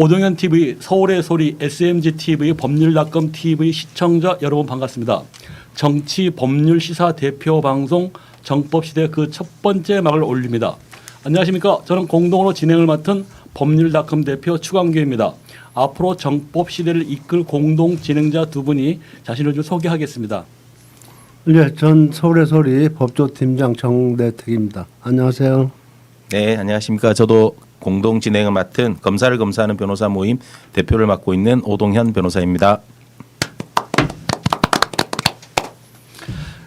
오동현 TV, 서울의 소리, SMG TV, 법률닷컴 TV 시청자 여러분 반갑습니다. 정치 법률 시사 대표 방송 정법시대 그 첫 번째 막을 올립니다. 안녕하십니까? 저는 공동으로 진행을 맡은 법률닷컴 대표 추광규입니다. 앞으로 정법시대를 이끌 공동 진행자 두 분이 자신을 좀 소개하겠습니다. 네, 전 서울의 소리 법조팀장 정대택입니다. 안녕하세요. 네, 안녕하십니까. 저도 공동 진행을 맡은 검사를 검사하는 변호사 모임 대표를 맡고 있는 오동현 변호사입니다.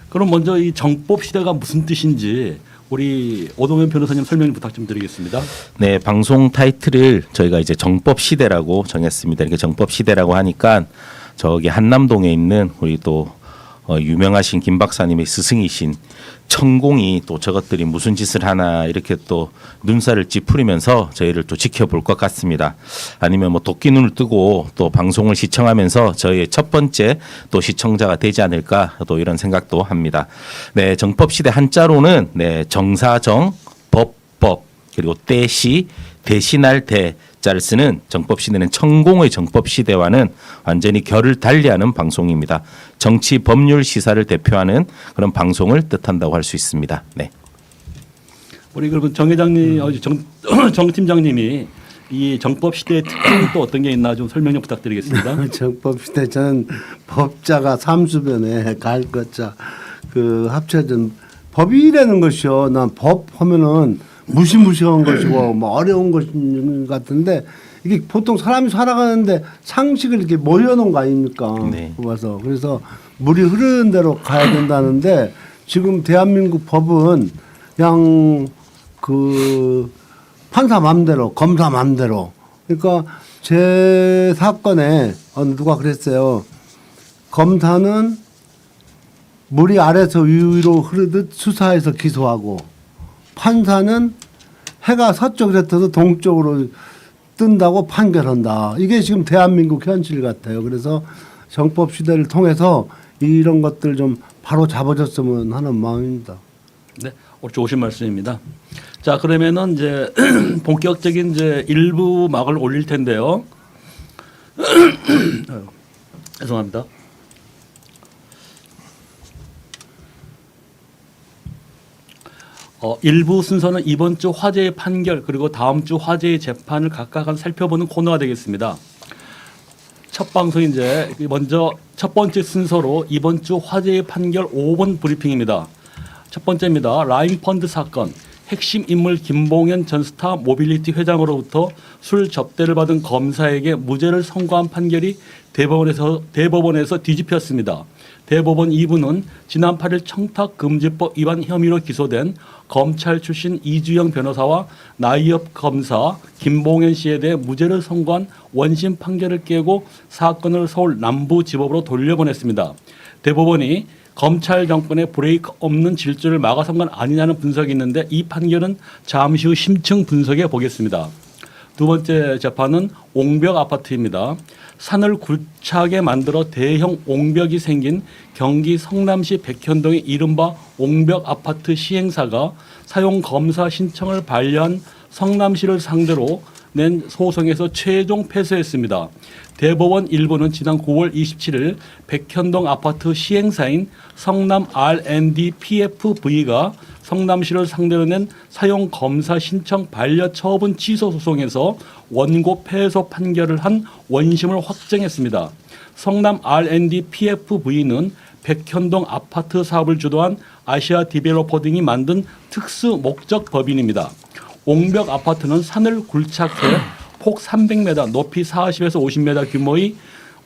그럼 먼저 이 정법시대가 무슨 뜻인지 우리 오동현 변호사님 설명 부탁 좀 드리겠습니다. 네, 방송 타이틀을 저희가 이제 정법시대라고 정했습니다. 이렇게 정법시대라고 하니까 저기 한남동에 있는 우리 또 유명하신 김 박사님의 스승이신 천공이 또 저것들이 무슨 짓을 하나 이렇게 또 눈살을 찌푸리면서 저희를 또 지켜볼 것 같습니다. 아니면 뭐 도끼 눈을 뜨고 또 방송을 시청하면서 저희의 첫 번째 또 시청자가 되지 않을까 또 이런 생각도 합니다. 네, 정법시대 한자로는 네, 정사정, 법법 그리고 대시, 대신할 대자를 쓰는 정법시대는 천공의 정법시대와는 완전히 결을 달리하는 방송입니다. 정치 법률 시사를 대표하는 그런 방송을 뜻한다고 할 수 있습니다. 네. 우리 그러면 정 회장님, 정 팀장님이 이 정법시대의 특징이 또 어떤 게 있나 좀 설명 좀 부탁드리겠습니다. 정법시대 저는 법자가 삼수변에 갈것자 그 합쳐진 법이라는 것이요. 난 법 하면은 무시무시한 것이고 뭐 어려운 것 같은데 이게 보통 사람이 살아가는데 상식을 이렇게 모여놓은 거 아닙니까? 네. 뽑아서 그래서 물이 흐르는 대로 가야 된다는데 지금 대한민국 법은 그냥 그 판사 맘대로 검사 맘대로 그러니까 제 사건에 누가 그랬어요. 검사는 물이 아래서 위로 흐르듯 수사해서 기소하고 판사는 해가 서쪽에서 떠서 동쪽으로 뜬다고 판결한다. 이게 지금 대한민국 현실 같아요. 그래서 정법 시대를 통해서 이런 것들 좀 바로 잡아줬으면 하는 마음입니다. 네, 좋으신 말씀입니다. 자, 그러면은 이제 본격적인 이제 일부 막을 올릴 텐데요. 죄송합니다. 일부 순서는 이번 주 화제의 판결 그리고 다음 주 화제의 재판을 각각 살펴보는 코너가 되겠습니다. 첫 방송 이제 먼저 첫 번째 순서로 이번 주 화제의 판결 5분 브리핑입니다. 첫 번째입니다. 라인펀드 사건. 핵심 인물 김봉현 전 스타 모빌리티 회장으로부터 술 접대를 받은 검사에게 무죄를 선고한 판결이 대법원에서 뒤집혔습니다. 대법원 2부는 지난 8일 청탁금지법 위반 혐의로 기소된 검찰 출신 이주영 변호사와 나이업 검사 김봉현 씨에 대해 무죄를 선고한 원심 판결을 깨고 사건을 서울 남부지법으로 돌려보냈습니다. 대법원이 검찰 정권의 브레이크 없는 질주를 막아선 건 아니냐는 분석이 있는데 이 판결은 잠시 후 심층 분석해 보겠습니다. 두 번째 재판은 옹벽 아파트입니다. 산을 굴착에 만들어 대형 옹벽이 생긴 경기 성남시 백현동의 이른바 옹벽 아파트 시행사가 사용 검사 신청을 반려한 성남시를 상대로 낸 소송에서 최종 패소했습니다. 대법원 1부는 지난 9월 27일 백현동 아파트 시행사인 성남 R&D PFV가 성남시를 상대로 낸 사용 검사 신청 반려 처분 취소 소송에서 원고 패소 판결을 한 원심을 확정했습니다. 성남 R&D PFV는 백현동 아파트 사업을 주도한 아시아 디벨로퍼 등이 만든 특수 목적 법인입니다. 옹벽 아파트는 산을 굴착해 폭 300m, 높이 40에서 50m 규모의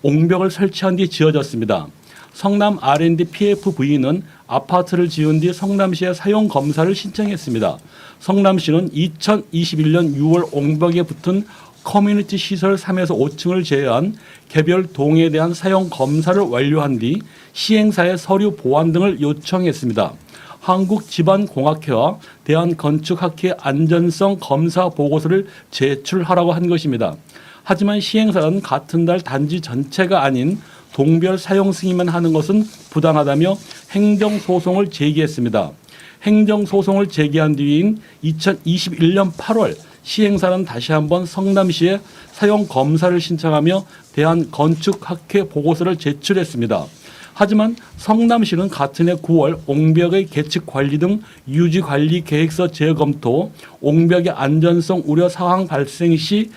옹벽을 설치한 뒤 지어졌습니다. 성남 R&D PFV는 아파트를 지은 뒤 성남시에 사용 검사를 신청했습니다. 성남시는 2021년 6월 옹벽에 붙은 커뮤니티 시설 3에서 5층을 제외한 개별 동에 대한 사용 검사를 완료한 뒤 시행사의 서류 보완 등을 요청했습니다. 한국지방공학회와 대한건축학회 안전성 검사 보고서를 제출하라고 한 것입니다. 하지만 시행사는 같은 달 단지 전체가 아닌 동별 사용 승인만 하는 것은 부당하다며 행정소송을 제기했습니다. 행정소송을 제기한 뒤인 2021년 8월 시행사는 다시 한번 성남시에 사용 검사를 신청하며 대한건축학회 보고서를 제출했습니다. 하지만 성남시는 같은 해 9월 옹벽의 계측 관리 등 유지 관리 계획서 재검토, 옹벽의 안전성 우려 상황 발생 시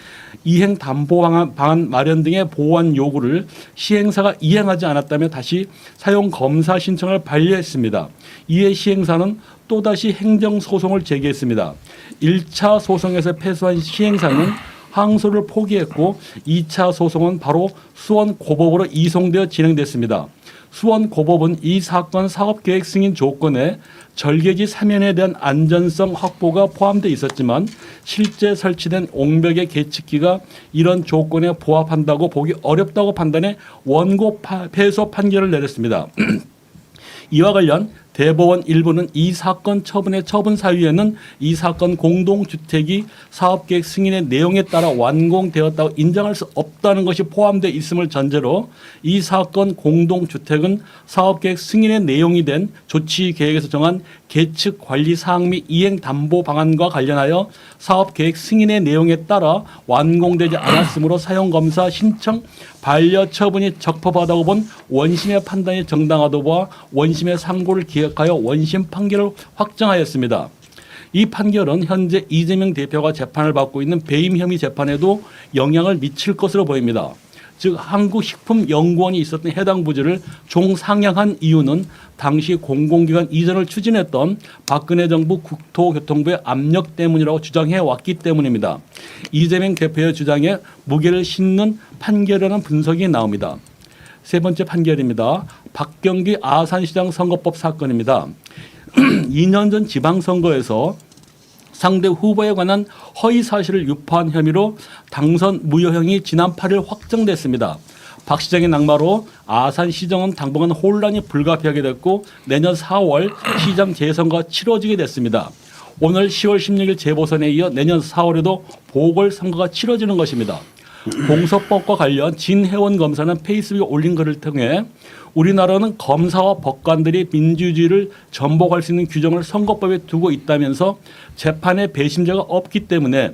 이행 담보 방안 마련 등의 보완 요구를 시행사가 이행하지 않았다며 다시 사용 검사 신청을 반려했습니다. 이에 시행사는 또다시 행정소송을 제기했습니다. 1차 소송에서 패소한 시행사는 항소를 포기했고 2차 소송은 바로 수원고법으로 이송되어 진행됐습니다. 수원고법은 이 사건 사업계획 승인 조건에 절개지 사면에 대한 안전성 확보가 포함되어 있었지만 실제 설치된 옹벽의 계측기가 이런 조건에 부합한다고 보기 어렵다고 판단해 원고 패소 판결을 내렸습니다. 이와 관련 대법원 일부는 이 사건 처분의 처분 사유에는 이 사건 공동주택이 사업계획 승인의 내용에 따라 완공되었다고 인정할 수 없다는 것이 포함되어 있음을 전제로 이 사건 공동주택은 사업계획 승인의 내용이 된 조치계획에서 정한 계측 관리 사항 및 이행 담보 방안과 관련하여 사업계획 승인의 내용에 따라 완공되지 않았으므로 사용검사 신청 반려 처분이 적법하다고 본 원심의 판단이 정당하다고 봐 원심의 상고를 기획하여 원심 판결을 확정하였습니다. 이 판결은 현재 이재명 대표가 재판을 받고 있는 배임 혐의 재판에도 영향을 미칠 것으로 보입니다. 즉 한국식품연구원이 있었던 해당 부지를 종상향한 이유는 당시 공공기관 이전을 추진했던 박근혜 정부 국토교통부의 압력 때문이라고 주장해 왔기 때문입니다. 이재명 대표의 주장에 무게를 싣는 판결이라는 분석이 나옵니다. 세 번째 판결입니다. 박경기 아산시장 선거법 사건입니다. 2년 전 지방선거에서 상대 후보에 관한 허위 사실을 유포한 혐의로 당선 무효형이 지난 8일 확정됐습니다. 박 시장의 낙마로 아산시정은 당분간 혼란이 불가피하게 됐고 내년 4월 시장 재선거가 치러지게 됐습니다. 오늘 10월 16일 재보선에 이어 내년 4월에도 보궐선거가 치러지는 것입니다. 공소법과 관련 진혜원 검사는 페이스북에 올린 글을 통해 우리나라는 검사와 법관들이 민주주의를 전복할 수 있는 규정을 선거법에 두고 있다면서 재판에 배심자가 없기 때문에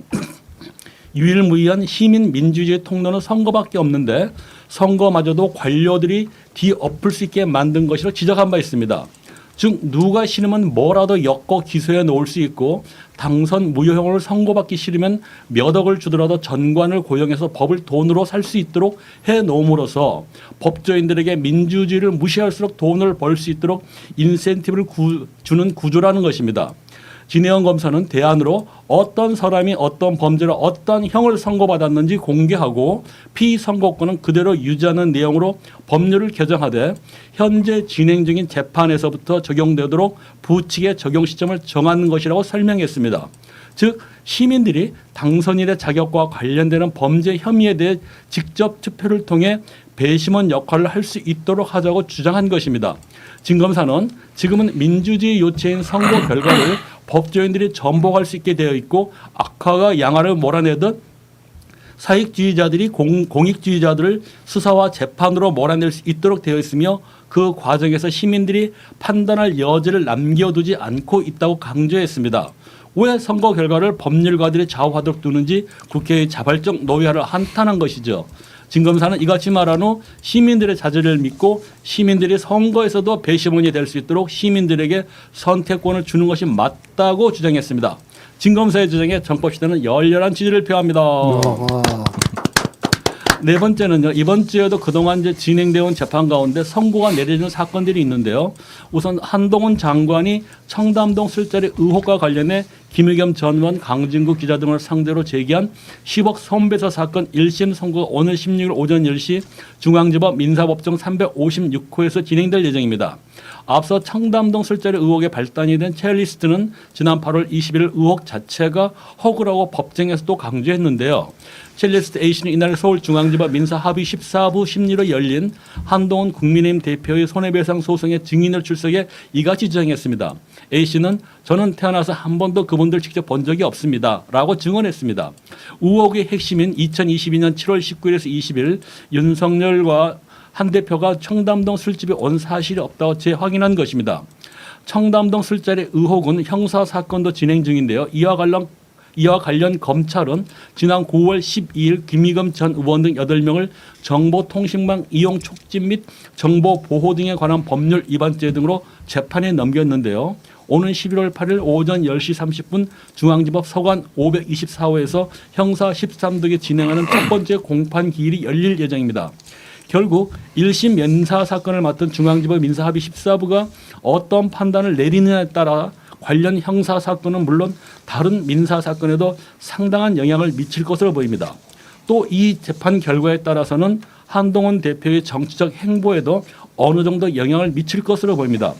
유일무이한 시민 민주주의 통로는 선거밖에 없는데 선거마저도 관료들이 뒤엎을 수 있게 만든 것이라 지적한 바 있습니다. 즉 누가 싫으면 뭐라도 엮어 기소해 놓을 수 있고 당선 무효형을 선고받기 싫으면 몇 억을 주더라도 전관을 고용해서 법을 돈으로 살 수 있도록 해놓음으로써 법조인들에게 민주주의를 무시할수록 돈을 벌 수 있도록 인센티브를 주는 구조라는 것입니다. 진혜원 검사는 대안으로 어떤 사람이 어떤 범죄로 어떤 형을 선고받았는지 공개하고 피선고권은 그대로 유지하는 내용으로 법률을 개정하되 현재 진행 중인 재판에서부터 적용되도록 부칙의 적용 시점을 정하는 것이라고 설명했습니다. 즉 시민들이 당선인의 자격과 관련되는 범죄 혐의에 대해 직접 투표를 통해 배심원 역할을 할 수 있도록 하자고 주장한 것입니다. 진 검사는 지금은 민주주의 요체인 선거 결과를 법조인들이 전복할 수 있게 되어 있고 악화가 양화를 몰아내듯 사익주의자들이 공익주의자들을 수사와 재판으로 몰아낼 수 있도록 되어 있으며 그 과정에서 시민들이 판단할 여지를 남겨두지 않고 있다고 강조했습니다. 왜 선거 결과를 법률가들이 좌우하도록 두는지 국회의 자발적 노예화를 한탄한 것이죠. 진 검사는 이같이 말한 후 시민들의 자질을 믿고 시민들이 선거에서도 배심원이 될 수 있도록 시민들에게 선택권을 주는 것이 맞다고 주장했습니다. 진 검사의 주장에 정법시대는 열렬한 지지를 표합니다. 네 번째는요. 이번 주에도 그동안 이제 진행되어 온 재판 가운데 선고가 내려지는 사건들이 있는데요. 우선 한동훈 장관이 청담동 술자리 의혹과 관련해 김의겸 전 의원, 강진구 기자 등을 상대로 제기한 10억 손배소 사건 1심 선고가 오늘 16일 오전 10시 중앙지법 민사법정 356호에서 진행될 예정입니다. 앞서 청담동 술자리 의혹의 발단이 된 첼리스트는 지난 8월 21일 의혹 자체가 허구라고 법정에서도 강조했는데요. 첼리스트 A씨는 이날 서울중앙지법 민사합의 14부 심리로 열린 한동훈 국민의힘 대표의 손해배상 소송에 증인을 출석해 이같이 주장했습니다. A씨는 저는 태어나서 한 번도 그분들 직접 본 적이 없습니다. 라고 증언했습니다. 의혹의 핵심인 2022년 7월 19일에서 20일 윤석열과 한 대표가 청담동 술집에 온 사실이 없다고 재확인한 것입니다. 청담동 술자리 의혹은 형사사건도 진행 중인데요. 이와 관련 이와 관련 검찰은 지난 9월 12일 김의겸 전 의원 등 8명을 정보통신망 이용 촉진 및 정보 보호 등에 관한 법률 위반죄 등으로 재판에 넘겼는데요. 오는 11월 8일 오전 10시 30분 중앙지법 서관 524호에서 형사 13등에 진행하는 첫 번째 공판 기일이 열릴 예정입니다. 결국 1심 연사 사건을 맡은 중앙지법 민사합의 14부가 어떤 판단을 내리느냐에 따라 관련 형사 사건은 물론 다른 민사 사건에도 상당한 영향을 미칠 것으로 보입니다. 또 이 재판 결과에 따라서는 한동훈 대표의 정치적 행보에도 어느 정도 영향을 미칠 것으로 보입니다.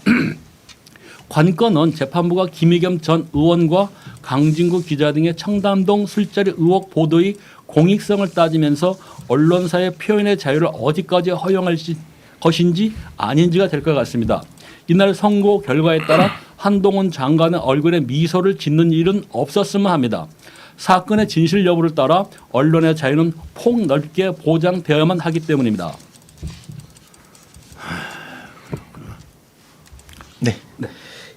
관건은 재판부가 김의겸 전 의원과 강진구 기자 등의 청담동 술자리 의혹 보도의 공익성을 따지면서 언론사의 표현의 자유를 어디까지 허용할 것인지 아닌지가 될 것 같습니다. 이날 선고 결과에 따라 한동훈 장관의 얼굴에 미소를 짓는 일은 없었으면 합니다. 사건의 진실 여부를 따라 언론의 자유는 폭넓게 보장되어야만 하기 때문입니다. 네.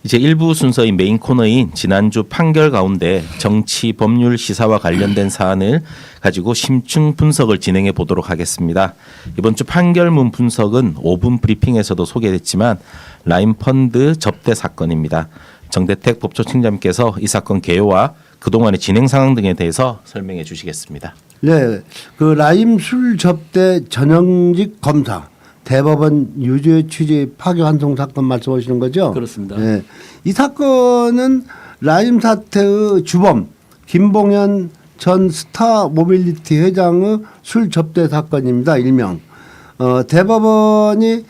이제 일부 순서인 메인 코너인 지난주 판결 가운데 정치 법률 시사와 관련된 사안을 가지고 심층 분석을 진행해 보도록 하겠습니다. 이번 주 판결문 분석은 5분 브리핑에서도 소개됐지만 라임펀드 접대 사건입니다. 정대택 법조팀장님께서 이 사건 개요와 그동안의 진행 상황 등에 대해서 설명해 주시겠습니다. 네, 그 라임 술 접대 전형직 검사 대법원 유죄 취지 파기환송 사건 말씀하시는 거죠? 그렇습니다. 네, 이 사건은 라임 사태의 주범 김봉현 전 스타 모빌리티 회장의 술 접대 사건입니다. 일명 대법원이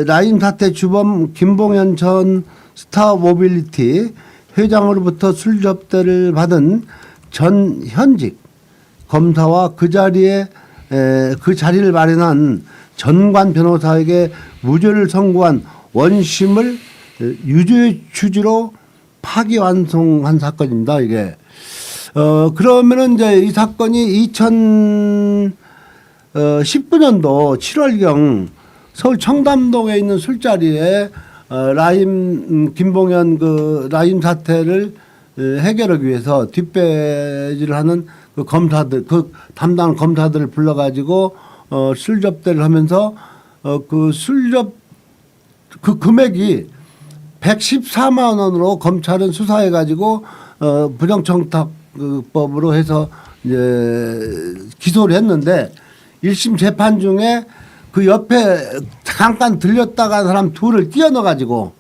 라임 사태 주범 김봉현 전 스타 모빌리티 회장으로부터 술 접대를 받은 전 현직 검사와 그 자리에 그 자리를 마련한 전관 변호사에게 무죄를 선고한 원심을 유죄 취지로 파기환송한 사건입니다. 이게 그러면은 이제 이 사건이 2019년도 7월경 서울 청담동에 있는 술자리에 라임 김봉현 그 라임 사태를 해결하기 위해서 뒷배질을 하는 그 검사들 그 담당 검사들을 불러가지고 술 접대를 하면서 그 금액이 114만 원으로 검찰은 수사해 가지고 부정청탁법으로 해서 이제 기소를 했는데 1심 재판 중에 그 옆에 잠깐 들렸다가 사람 둘을 띄어넣어 가지고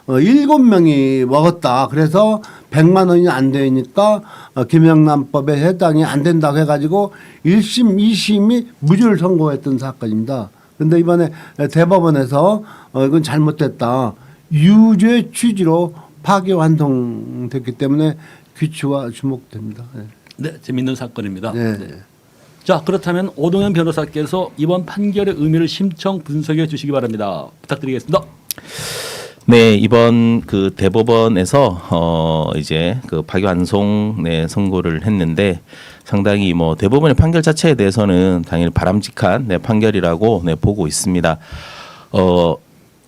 7명이 먹었다. 그래서 100만 원이 안 되니까 김영란법에 해당이 안 된다고 해가지고 1심, 2심이 무죄를 선고했던 사건입니다. 그런데 이번에 대법원에서 이건 잘못됐다. 유죄 취지로 파기환송됐기 때문에 귀추가 주목됩니다. 네, 네, 재밌는 사건입니다. 네. 네. 자, 그렇다면 오동현 변호사께서 이번 판결의 의미를 심층 분석해 주시기 바랍니다. 부탁드리겠습니다. 네, 이번 그 대법원에서 이제 그 파기환송 선고를 했는데 상당히 뭐 대법원의 판결 자체에 대해서는 당연히 바람직한 판결이라고 보고 있습니다.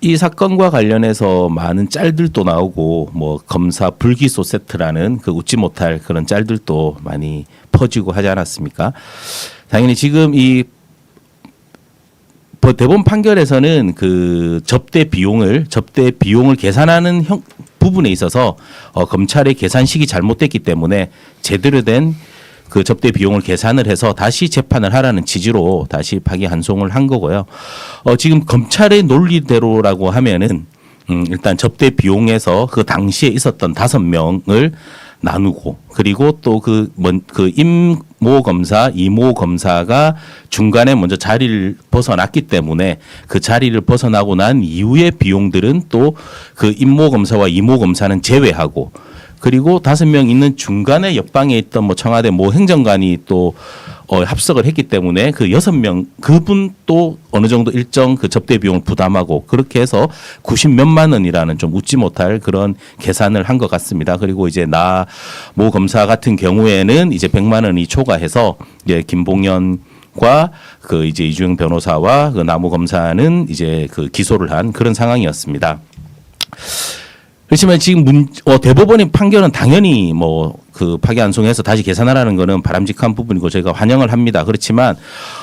이 사건과 관련해서 많은 짤들도 나오고 뭐 검사 불기소 세트라는 그 웃지 못할 그런 짤들도 많이 퍼지고 하지 않았습니까? 당연히 지금 이 대법원 판결에서는 그 접대 비용을 계산하는 부분에 있어서 검찰의 계산식이 잘못됐기 때문에 제대로 된 그 접대 비용을 계산을 해서 다시 재판을 하라는 취지로 다시 파기환송을 한 거고요. 지금 검찰의 논리대로라고 하면은 일단 접대 비용에서 그 당시에 있었던 5명을 나누고 그리고 또 그 임모 검사, 이모 검사가 중간에 먼저 자리를 벗어났기 때문에 그 자리를 벗어나고 난 이후의 비용들은 또 그 임모 검사와 이모 검사는 제외하고 그리고 5명 있는 중간에 옆방에 있던 뭐 청와대 모 행정관이 또 합석을 했기 때문에 그 6명 그분 또 어느 정도 일정 그 접대 비용을 부담하고 그렇게 해서 90몇만 원이라는 좀 웃지 못할 그런 계산을 한 것 같습니다. 그리고 이제 모 검사 같은 경우에는 이제 100만 원이 초과해서 이제 김봉현과 그 이제 이주영 변호사와 그 나모 검사는 이제 그 기소를 한 그런 상황이었습니다. 그렇지만 지금 대법원의 판결은 당연히 뭐 그 파기환송해서 다시 계산하라는 거는 바람직한 부분이고 저희가 환영을 합니다. 그렇지만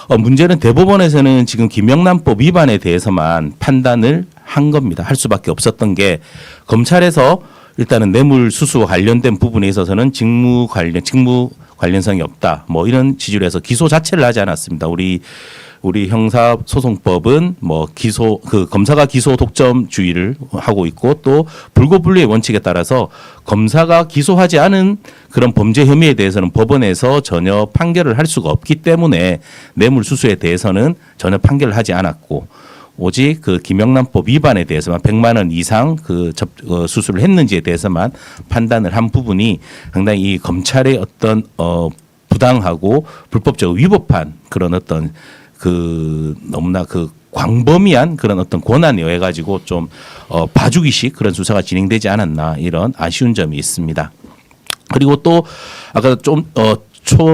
문제는 대법원에서는 지금 김영란법 위반에 대해서만 판단을 한 겁니다. 할 수밖에 없었던 게 검찰에서 일단은 뇌물수수와 관련된 부분에 있어서는 직무 관련성이 없다. 뭐 이런 취지로 해서 기소 자체를 하지 않았습니다. 우리 형사소송법은 뭐 검사가 기소 독점주의를 하고 있고 또 불고불리의 원칙에 따라서 검사가 기소하지 않은 그런 범죄 혐의에 대해서는 법원에서 전혀 판결을 할 수가 없기 때문에 뇌물수수에 대해서는 전혀 판결을 하지 않았고 오직 그 김영란법 위반에 대해서만 100만 원 이상 수수를 했는지에 대해서만 판단을 한 부분이 상당히 이 검찰의 어떤 부당하고 불법적으로 위법한 그런 어떤 너무나 광범위한 그런 어떤 권한에 의해 가지고 좀 봐주기식 그런 수사가 진행되지 않았나 이런 아쉬운 점이 있습니다. 그리고 또 아까 좀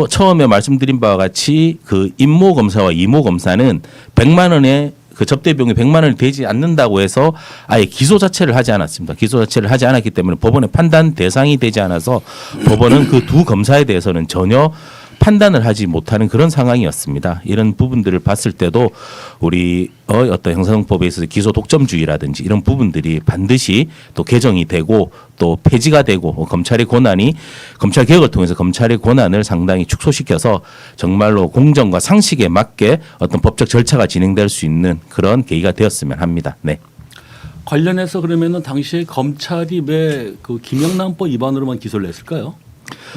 처음에 말씀드린 바와 같이 그 임모 검사와 이모 검사는 100만 원의 그 접대 비용이 100만 원이 되지 않는다고 해서 아예 기소 자체를 하지 않았습니다. 기소 자체를 하지 않았기 때문에 법원의 판단 대상이 되지 않아서 법원은 그 두 검사에 대해서는 전혀 판단을 하지 못하는 그런 상황이었습니다. 이런 부분들을 봤을 때도 우리 어떤 형사소송법에 있어서 기소 독점주의라든지 이런 부분들이 반드시 또 개정이 되고 또 폐지가 되고 검찰의 권한이 검찰 개혁을 통해서 검찰의 권한을 상당히 축소시켜서 정말로 공정과 상식에 맞게 어떤 법적 절차가 진행될 수 있는 그런 계기가 되었으면 합니다. 네. 관련해서 그러면은 당시에 검찰이 왜 그 김영란법 위반으로만 기소를 했을까요?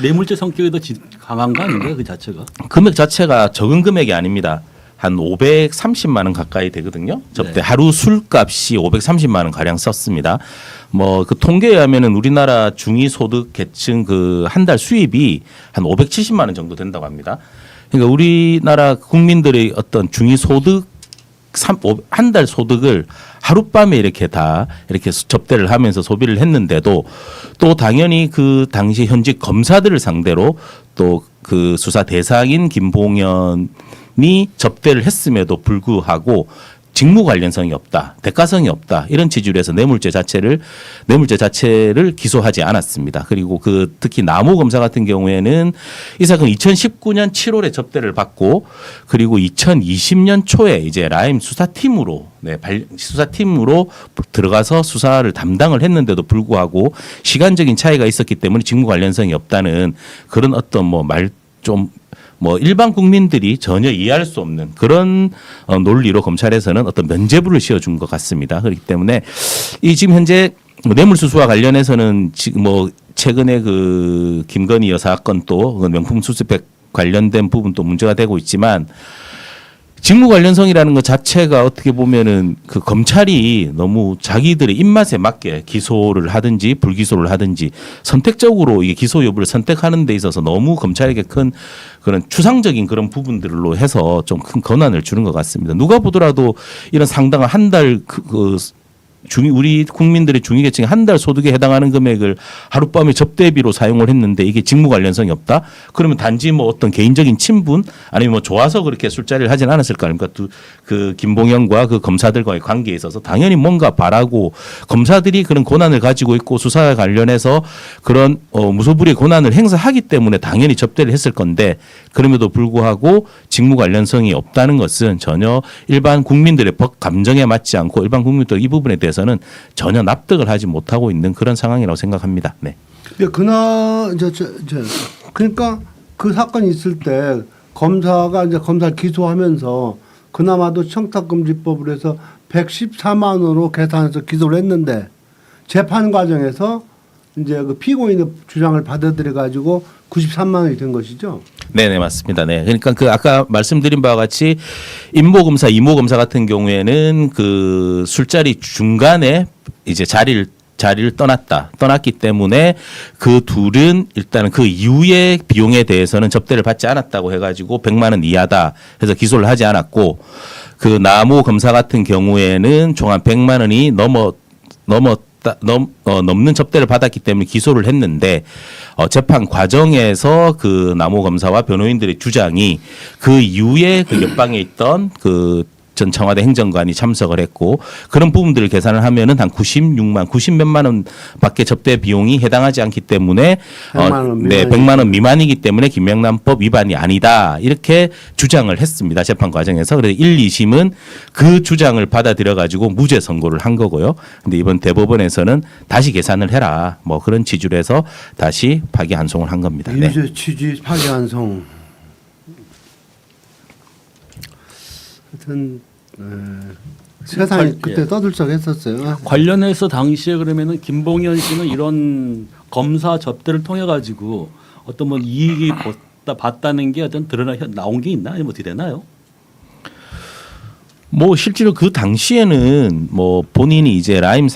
뇌물죄 성격이 더 강한 거 아닌가요, 그 자체가? 금액 자체가 적은 금액이 아닙니다. 한 530만 원 가까이 되거든요. 접대 네. 하루 술값이 530만 원 가량 썼습니다. 뭐 그 통계에 의하면은 우리나라 중위소득 계층 그 한 달 수입이 한 570만 원 정도 된다고 합니다. 그러니까 우리나라 국민들의 어떤 중위소득 한 달 소득을 하룻밤에 이렇게 접대를 하면서 소비를 했는데도 또 당연히 그 당시 현직 검사들을 상대로 또 그 수사 대상인 김봉현이 접대를 했음에도 불구하고 직무 관련성이 없다, 대가성이 없다 이런 취지로 해서 뇌물죄 자체를 기소하지 않았습니다. 그리고 그 특히 남호 검사 같은 경우에는 이 사건 2019년 7월에 접대를 받고 그리고 2020년 초에 이제 라임 수사팀으로 들어가서 수사를 담당을 했는데도 불구하고 시간적인 차이가 있었기 때문에 직무 관련성이 없다는 그런 어떤 일반 국민들이 전혀 이해할 수 없는 그런 논리로 검찰에서는 어떤 면죄부를 씌워준 것 같습니다. 그렇기 때문에 이 지금 현재 뇌물수수와 관련해서는 지금 최근에 그 김건희 여사 사건 또 명품 수수백 관련된 부분도 문제가 되고 있지만 직무 관련성이라는 것 자체가 어떻게 보면은 그 검찰이 너무 자기들의 입맛에 맞게 기소를 하든지 불기소를 하든지 선택적으로 이게 기소 여부를 선택하는 데 있어서 너무 검찰에게 큰 그런 추상적인 그런 부분들로 해서 좀 큰 권한을 주는 것 같습니다. 누가 보더라도 이런 상당한 한 달 우리 국민들의 중위계층의 한 달 소득에 해당하는 금액을 하룻밤에 접대비로 사용을 했는데 이게 직무 관련성이 없다? 그러면 단지 어떤 개인적인 친분 아니면 좋아서 그렇게 술자리를 하진 않았을 거 아닙니까? 그 김봉현과 그 검사들과의 관계에 있어서 당연히 뭔가 바라고 검사들이 그런 권한을 가지고 있고 수사에 관련해서 그런 무소불위의 권한을 행사하기 때문에 당연히 접대를 했을 건데 그럼에도 불구하고 직무 관련성이 없다는 것은 전혀 일반 국민들의 법 감정에 맞지 않고 일반 국민들 이 부분에 대해서는 전혀 납득을 하지 못하고 있는 그런 상황이라고 생각합니다. 네. 그러니까 그 사건이 있을 때 검사가 이제 검사 기소하면서 그나마도 청탁금지법으로 해서 114만 원으로 계산해서 기소를 했는데 재판 과정에서 이제 그 피고인의 주장을 받아들여 가지고 93만 원이 된 것이죠. 네네 맞습니다. 네. 그러니까 그 아까 말씀드린 바와 같이 임모 검사, 이모 검사 같은 경우에는 그 술자리 중간에 이제 자리를 떠났기 때문에 그 둘은 일단은 그 이후의 비용에 대해서는 접대를 받지 않았다고 해가지고 100만 원 이하다 해서 기소를 하지 않았고 그 남호 검사 같은 경우에는 총 한 100만 원이 넘는 접대를 받았기 때문에 기소를 했는데 재판 과정에서 그 남호 검사와 변호인들의 주장이 그 이후에 그 옆방에 있던 그 전 청와대 행정관이 참석을 했고 그런 부분들을 계산을 하면은 한 90몇만 원밖에 접대 비용이 해당하지 않기 때문에 100만 원 네, 100만 원 미만이기 때문에 김영란법 위반이 아니다 이렇게 주장을 했습니다. 재판 과정에서. 그래서 1, 2심은 그 주장을 받아들여 가지고 무죄 선고를 한 거고요. 근데 이번 대법원에서는 다시 계산을 해라 뭐 그런 취지로 해서 다시 파기환송을 한 겁니다. 네. 유죄 취지 파기환송. 하여튼 세상이 그때 떠들썩했었어요. 관련해서 당시에 그러면은 김봉현 씨는 이런 검사 접대를 통해 가지고 어떤 뭐 이익이 봤다는 게 어떤 나온 게 있나? 아니면 어떻게 되나요? 뭐 실제로 그 당시에는 뭐 본인이 이제 라임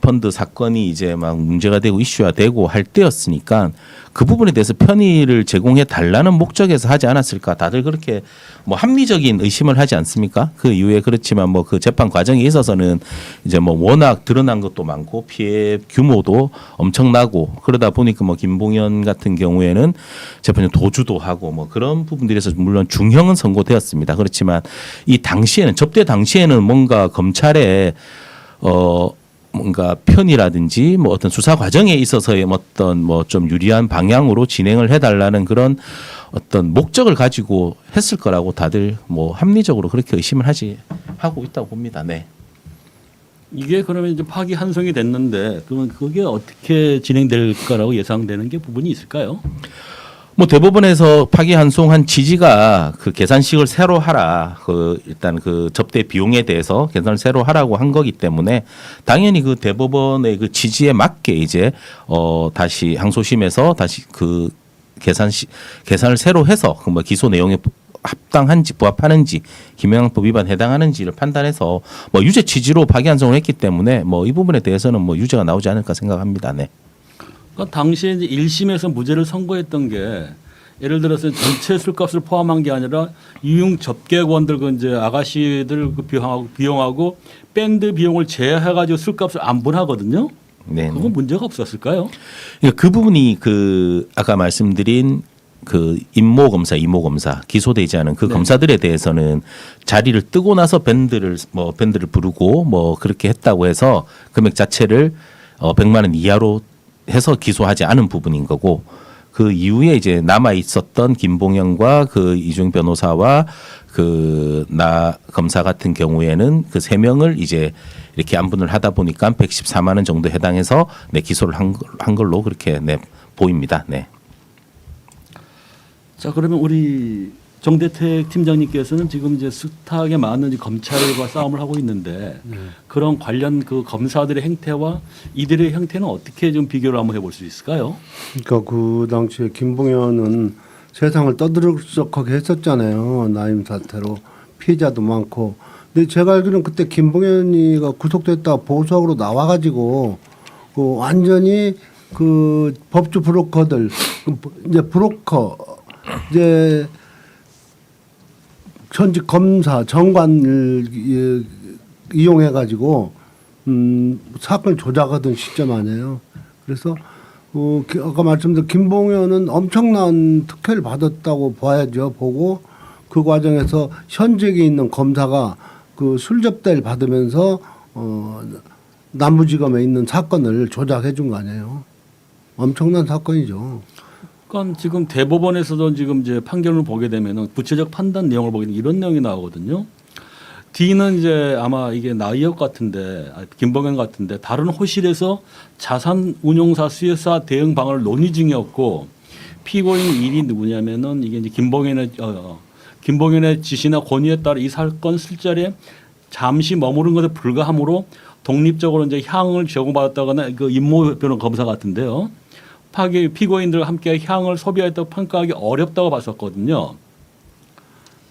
펀드 사건이 이제 막 문제가 되고 이슈화 되고 할 때였으니까 그 부분에 대해서 편의를 제공해 달라는 목적에서 하지 않았을까 다들 그렇게 뭐 합리적인 의심을 하지 않습니까? 그 이후에 그렇지만 뭐 그 재판 과정에 있어서는 이제 뭐 워낙 드러난 것도 많고 피해 규모도 엄청나고 그러다 보니까 뭐 김봉현 같은 경우에는 재판에 도주도 하고 뭐 그런 부분들에서 물론 중형은 선고되었습니다. 그렇지만 이 당시에는 접대 당시에는 뭔가 검찰에 뭔가 편의라든지 뭐 어떤 수사 과정에 있어서의 어떤 뭐 좀 유리한 방향으로 진행을 해달라는 그런 어떤 목적을 가지고 했을 거라고 다들 뭐 합리적으로 그렇게 의심을 하고 있다고 봅니다. 네. 이게 그러면 이제 파기환송이 됐는데 그러면 그게 어떻게 진행될 거라고 예상되는 게 부분이 있을까요? 뭐 대법원에서 파기환송한 취지가 그 계산식을 새로 하라. 그 일단 그 접대 비용에 대해서 계산을 새로 하라고 한 거기 때문에 당연히 그 대법원의 그 취지에 맞게 이제 다시 항소심에서 다시 그 계산을 새로 해서 그 뭐 기소 내용에 합당한지 부합하는지 김영란법 위반 해당하는지를 판단해서 뭐 유죄 취지로 파기환송을 했기 때문에 뭐 이 부분에 대해서는 뭐 유죄가 나오지 않을까 생각합니다. 네. 그러니까 당시에 이제 1심에서 무죄를 선고했던 게 예를 들어서 전체 술값을 포함한 게 아니라 이용 접객원들 그 이제 아가씨들 그 비용하고 밴드 비용을 제외해가지고 술값을 안분하거든요. 네. 그건 문제가 없었을까요? 그러니까 그 부분이 그 아까 말씀드린 그 임모 검사, 이모 검사 기소되지 않은 그 네. 검사들에 대해서는 자리를 뜨고 나서 밴드를 부르고 뭐 그렇게 했다고 해서 금액 자체를 100만 원 이하로 해서 기소하지 않은 부분인 거고 그 이후에 이제 남아 있었던 김봉현과 그 이중 변호사와 그 나 검사 같은 경우에는 그 세 명을 이제 이렇게 안분을 하다 보니까 114만 원 정도 해당해서 네 기소를 한 걸로 그렇게 네 보입니다. 네. 자 그러면 우리 정대택 팀장님께서는 지금 이제 숱하게 많은 이제 검찰과 싸움을 하고 있는데 그런 관련 그 검사들의 행태와 이들의 형태는 어떻게 좀 비교를 한번 해볼 수 있을까요? 그러니까 그 당시에 김봉현은 세상을 떠들썩하게 했었잖아요. 나임 사태로 피해자도 많고. 근데 제가 알기로는 그때 김봉현이가 구속됐다 보석으로 나와가지고 그 완전히 그 법조 브로커들 이제 브로커 이제 현직 검사 정관을 이용해 가지고 사건을 조작하던 시점 아니에요. 그래서 아까 말씀드린 김봉현은 엄청난 특혜를 받았다고 봐야죠. 보고 그 과정에서 현직에 있는 검사가 그 술접대를 받으면서 남부지검에 있는 사건을 조작해 준 거 아니에요. 엄청난 사건이죠. 그러니까 지금 대법원에서도 지금 이제 판결을 보게 되면은 구체적 판단 내용을 보게 되면 이런 내용이 나오거든요. D는 이제 아마 이게 나이역 같은데 김봉현 같은데 다른 호실에서 자산 운용사 수혜사 대응 방안을 논의 중이었고 피고인 1이 누구냐면은 이게 이제 김봉현의 지시나 권유에 따라 이 사건 술자리에 잠시 머무른 것에 불과하므로 독립적으로 이제 향을 제공받았다거나 그 임모 변호 검사 같은데요. 피고인들과 함께 향을 소비했다고 평가하기 어렵다고 봤었거든요.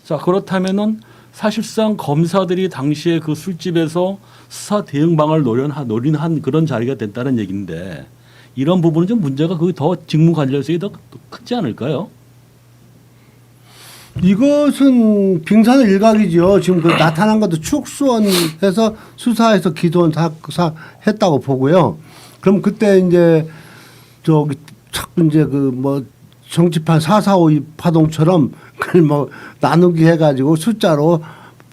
자 그렇다면은 사실상 검사들이 당시에 그 술집에서 수사 대응 방안을 노린한 그런 자리가 됐다는 얘기인데 이런 부분은 좀 문제가 그 더 직무 관련성이 더 크지 않을까요? 이것은 빙산의 일각이죠. 지금 그 나타난 것도 축소원해서 수사해서 기소한 했다고 보고요. 그럼 그때 이제 저기 자꾸 이제 그 뭐 정치판 4.4.5 파동처럼 그걸 뭐 나누기 해가지고 숫자로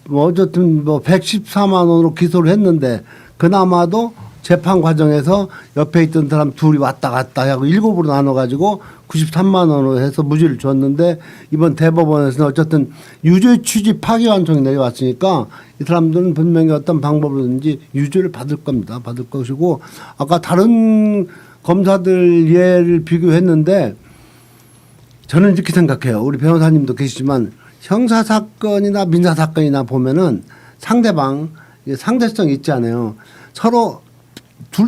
뭐 어쨌든 뭐 114만 원으로 기소를 했는데 그나마도 재판 과정에서 옆에 있던 사람 둘이 왔다 갔다 하고 7으로 나눠가지고 93만 원으로 해서 무죄를 줬는데 이번 대법원에서는 어쨌든 유죄 취지 파기환송이 내려왔으니까 이 사람들은 분명히 어떤 방법으로든지 유죄를 받을 겁니다. 받을 것이고 아까 다른 검사들 예를 비교했는데 저는 이렇게 생각해요. 우리 변호사님도 계시지만 형사 사건이나 민사 사건이나 보면은 상대방 상대성이 있잖아요. 서로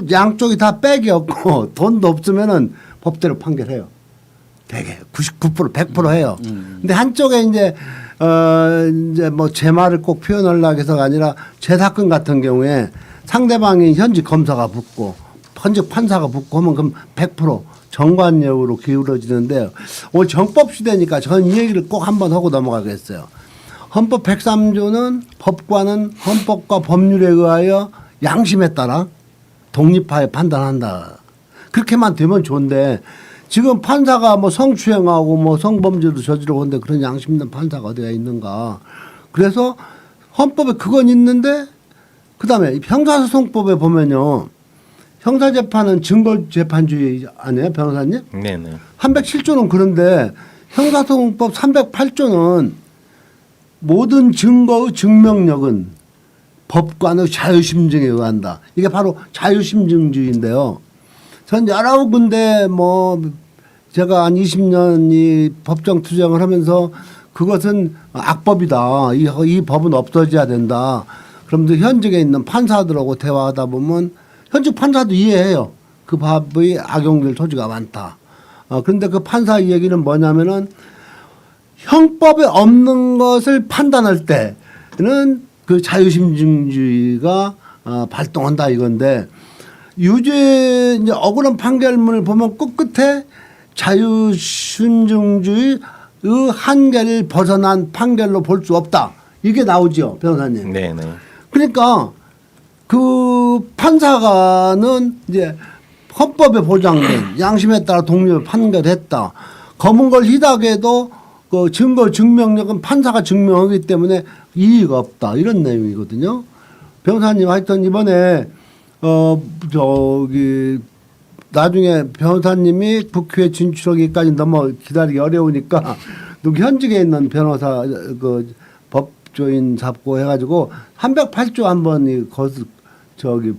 양쪽이 다 백이 없고 돈도 없으면은 법대로 판결해요. 되게 99% 100% 해요. 근데 한쪽에 이제 이제 뭐 제 말을 꼭 표현하려고 해서가 아니라 제 사건 같은 경우에 상대방이 현직 검사가 붙고 현직 판사가 붙고 하면 그럼 100% 정관예우로 기울어지는데 오늘 정법 시대니까 저는 이 얘기를 꼭 한번 하고 넘어가겠어요. 헌법 103조는 법관은 헌법과 법률에 의하여 양심에 따라 독립하여 판단한다. 그렇게만 되면 좋은데 지금 판사가 뭐 성추행하고 뭐 성범죄도 저지르고 하는데 그런 양심 있는 판사가 어디가 있는가. 그래서 헌법에 그건 있는데 그다음에 형사소송법에 보면요. 형사재판은 증거재판주의 아니에요 변호사님? 네네. 307조는 그런데 형사소송법 308조는 모든 증거의 증명력은 법관의 자유심증에 의한다. 이게 바로 자유심증주의인데요. 전 여러 군데 뭐 제가 한 20년 이 법정 투쟁을 하면서 그것은 악법이다. 이 법은 없어져야 된다. 그러면서 현직에 있는 판사들하고 대화하다 보면 현직 판사도 이해해요. 그 법의 악용될 소지가 많다. 그런데 그 판사 얘기는 뭐냐면은 형법에 없는 것을 판단할 때는 그 자유심증주의가 발동한다 이건데 유죄 이제 억울한 판결문을 보면 끝끝에 자유심증주의의 한계를 벗어난 판결로 볼 수 없다. 이게 나오죠, 변호사님. 네네. 그러니까 그 판사가는 이제 헌법에 보장된 양심에 따라 독립을 판결했다. 검은 걸 희닥해도 그 증거 증명력은 판사가 증명하기 때문에 이의가 없다. 이런 내용이거든요. 변호사님 하여튼 이번에 저기 나중에 변호사님이 국회에 진출하기까지 너무 기다리기 어려우니까 누구 현직에 있는 변호사 그 법조인 잡고 해가지고 308조 한번 저기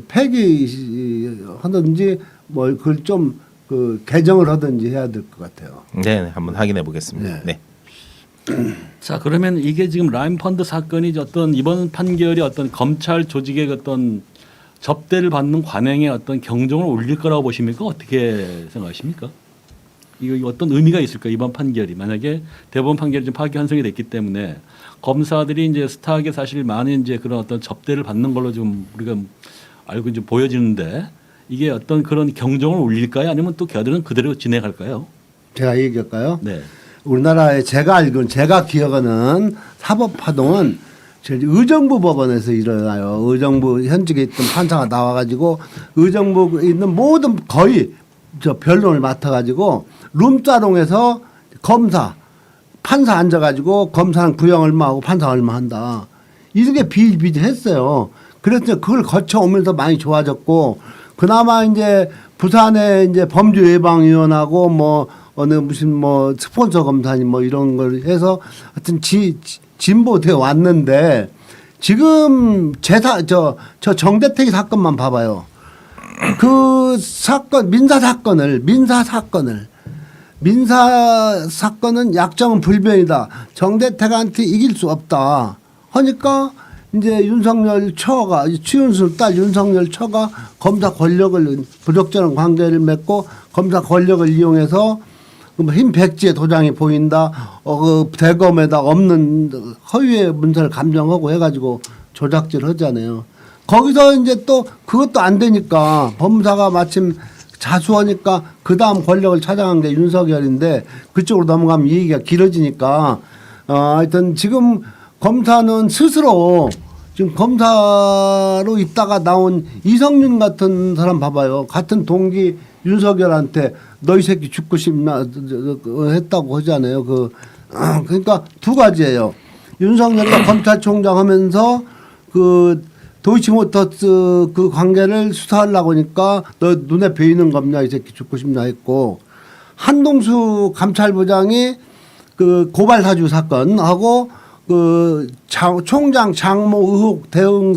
폐기하든지 뭐 그걸 좀 그 개정을 하든지 해야 될 것 같아요. 네, 한번 확인해 보겠습니다. 네. 자 그러면 이게 지금 라임 펀드 사건이 어떤 이번 판결이 어떤 검찰 조직의 어떤 접대를 받는 관행에 어떤 경종을 울릴 거라고 보십니까? 어떻게 생각하십니까? 이거 어떤 의미가 있을까 이번 판결이 만약에 대법원 판결이 좀 파기환송이 됐기 때문에 검사들이 이제 스타하게 사실 많은 이제 그런 어떤 접대를 받는 걸로 좀 우리가 알고 좀 보여지는데 이게 어떤 그런 경종을 울릴까요? 아니면 또 걔들은 그대로 진행할까요? 제가 얘기할까요? 네. 우리나라에 제가 알고는 제가 기억하는 사법파동은 의정부 법원에서 일어나요. 의정부 현직에 있던 판사가 나와가지고 의정부에 있는 모든 거의 저 변론을 맡아가지고 룸사롱에서 검사 판사 앉아가지고 검사는 구형 얼마 하고 판사 얼마 한다. 이런 게 비일비재했어요. 그래서 그걸 거쳐오면서 많이 좋아졌고 그나마 이제 부산에 이제 범죄예방위원하고 뭐 어느 무슨 뭐 스폰서 검사님 뭐 이런 걸 해서 하여튼 진보되어 왔는데 지금 저 정대택이 사건만 봐봐요. 그 사건 민사 사건은 약정은 불변이다. 정대택한테 이길 수 없다. 하니까 이제 윤석열 처가 최윤수 딸 윤석열 처가 검사 권력을 부적절한 관계를 맺고 검사 권력을 이용해서 흰 백지에 도장이 보인다. 그 대검에다 없는 허위의 문서를 감정하고 해가지고 조작질 하잖아요. 거기서 이제 또 그것도 안 되니까 법무사가 마침 자수하니까 그 다음 권력을 찾아간 게 윤석열인데 그쪽으로 넘어가면 이 얘기가 길어지니까 하여튼 지금 검사는 스스로 지금 검사로 있다가 나온 이성윤 같은 사람 봐봐요. 같은 동기 윤석열한테 너 이 새끼 죽고 싶나 했다고 하잖아요. 그러니까 두 가지예요. 윤석열과 검찰총장 하면서 그 도이치모터스 그 관계를 수사하려고 하니까 너 눈에 베이는 겁냐 이 새끼 죽고 싶냐 했고 한동수 감찰부장이 그 고발 사주 사건하고 그 총장 장모 의혹 대응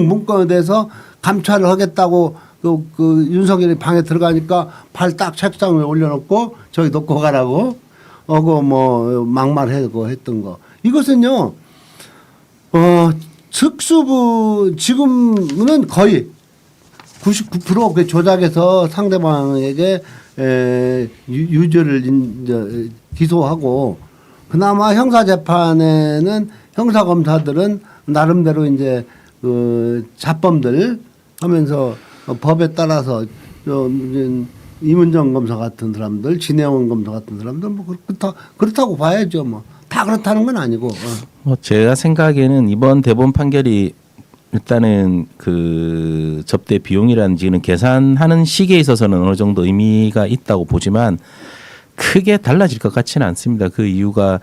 문건에 대해서 감찰을 하겠다고 그 윤석열이 방에 들어가니까 발 딱 책상 위에 올려놓고 저기 놓고 가라고 하고 뭐 막말하고 했던 거 이것은요 특수부 지금은 거의 99% 그 조작해서 상대방에게 유죄를 이제 기소하고 그나마 형사 재판에는 형사 검사들은 나름대로 이제 그 자범들 하면서 법에 따라서 이문정 검사 같은 사람들, 진해원 검사 같은 사람들 뭐 그렇다고 봐야죠. 뭐 다 그렇다는 건 아니고. 뭐 제가 생각에는 이번 대법원 판결이 일단은 그 접대 비용이라든지는 계산하는 시기에 있어서는 어느 정도 의미가 있다고 보지만 크게 달라질 것 같지는 않습니다. 그 이유가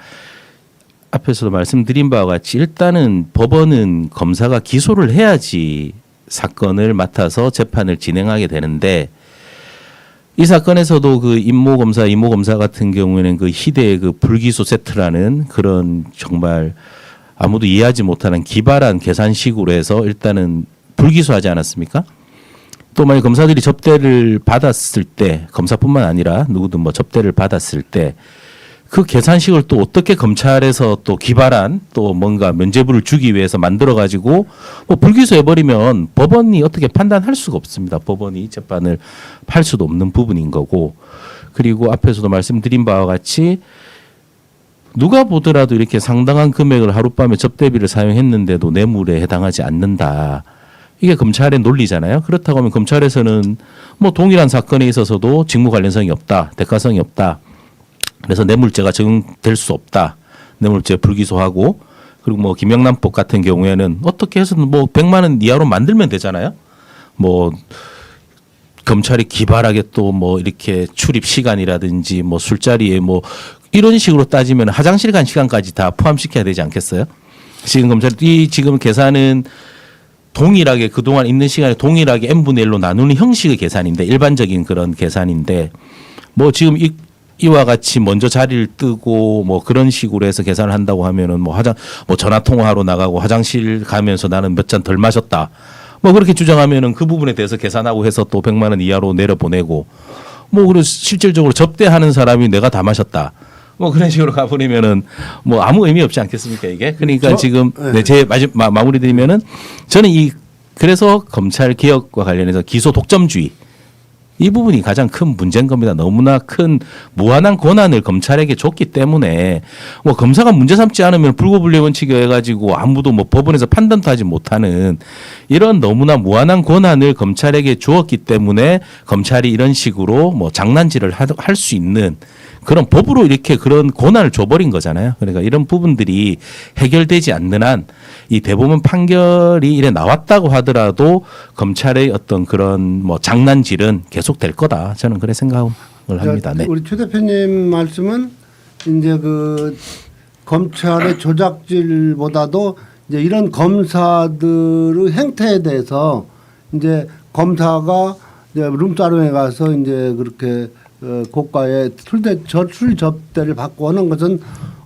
앞에서도 말씀드린 바와 같이 일단은 법원은 검사가 기소를 해야지 사건을 맡아서 재판을 진행하게 되는데 이 사건에서도 그 이모 검사 같은 경우에는 그 희대의 그 불기소 세트라는 그런 정말 아무도 이해하지 못하는 기발한 계산식으로 해서 일단은 불기소하지 않았습니까? 또 만약 검사들이 접대를 받았을 때 검사뿐만 아니라 누구든 뭐 접대를 받았을 때 그 계산식을 또 어떻게 검찰에서 또 기발한 또 뭔가 면죄부를 주기 위해서 만들어 가지고 뭐 불기소해 버리면 법원이 어떻게 판단할 수가 없습니다. 법원이 재판을 할 수도 없는 부분인 거고 그리고 앞에서도 말씀드린 바와 같이 누가 보더라도 이렇게 상당한 금액을 하룻밤에 접대비를 사용했는데도 뇌물에 해당하지 않는다. 이게 검찰의 논리잖아요. 그렇다고 하면 검찰에서는 뭐 동일한 사건에 있어서도 직무 관련성이 없다. 대가성이 없다. 그래서 뇌물죄가 적용될 수 없다. 뇌물죄 불기소하고 그리고 뭐 김영란법 같은 경우에는 어떻게 해서든 뭐 100만 원 이하로 만들면 되잖아요. 뭐 검찰이 기발하게 또 뭐 이렇게 출입 시간이라든지 뭐 술자리에 뭐 이런 식으로 따지면 화장실 간 시간까지 다 포함시켜야 되지 않겠어요? 지금 검찰이 지금 계산은 동일하게 그동안 있는 시간에 동일하게 n분의 1로 나누는 형식의 계산인데 일반적인 그런 계산인데 뭐 지금 이와 같이 먼저 자리를 뜨고 뭐 그런 식으로 해서 계산을 한다고 하면은 뭐 전화 통화하러 나가고 화장실 가면서 나는 몇 잔 덜 마셨다. 뭐 그렇게 주장하면은 그 부분에 대해서 계산하고 해서 또 100만 원 이하로 내려보내고 뭐 그리고 실질적으로 접대하는 사람이 내가 다 마셨다. 뭐 그런 식으로 가버리면은 뭐 아무 의미 없지 않겠습니까 이게? 그러니까 지금 제 마무리 드리면은 저는 그래서 검찰 개혁과 관련해서 기소 독점주의 이 부분이 가장 큰 문제인 겁니다. 너무나 큰 무한한 권한을 검찰에게 줬기 때문에 뭐 검사가 문제 삼지 않으면 불구불리 원칙에 해가지고 아무도 뭐 법원에서 판단도 하지 못하는 이런 너무나 무한한 권한을 검찰에게 주었기 때문에 검찰이 이런 식으로 뭐 장난질을 할 수 있는 그런 법으로 이렇게 그런 권한을 줘버린 거잖아요. 그러니까 이런 부분들이 해결되지 않는 한 이 대법원 판결이 이래 나왔다고 하더라도 검찰의 어떤 그런 뭐 장난질은 계속될 거다. 저는 그래 생각을 합니다. 네. 우리 최 대표님 말씀은 이제 그 검찰의 조작질보다도 이제 이런 검사들의 행태에 대해서 이제 검사가 이제 룸사롱에 가서 이제 그렇게 고가의 술 접대를 받고 하는 것은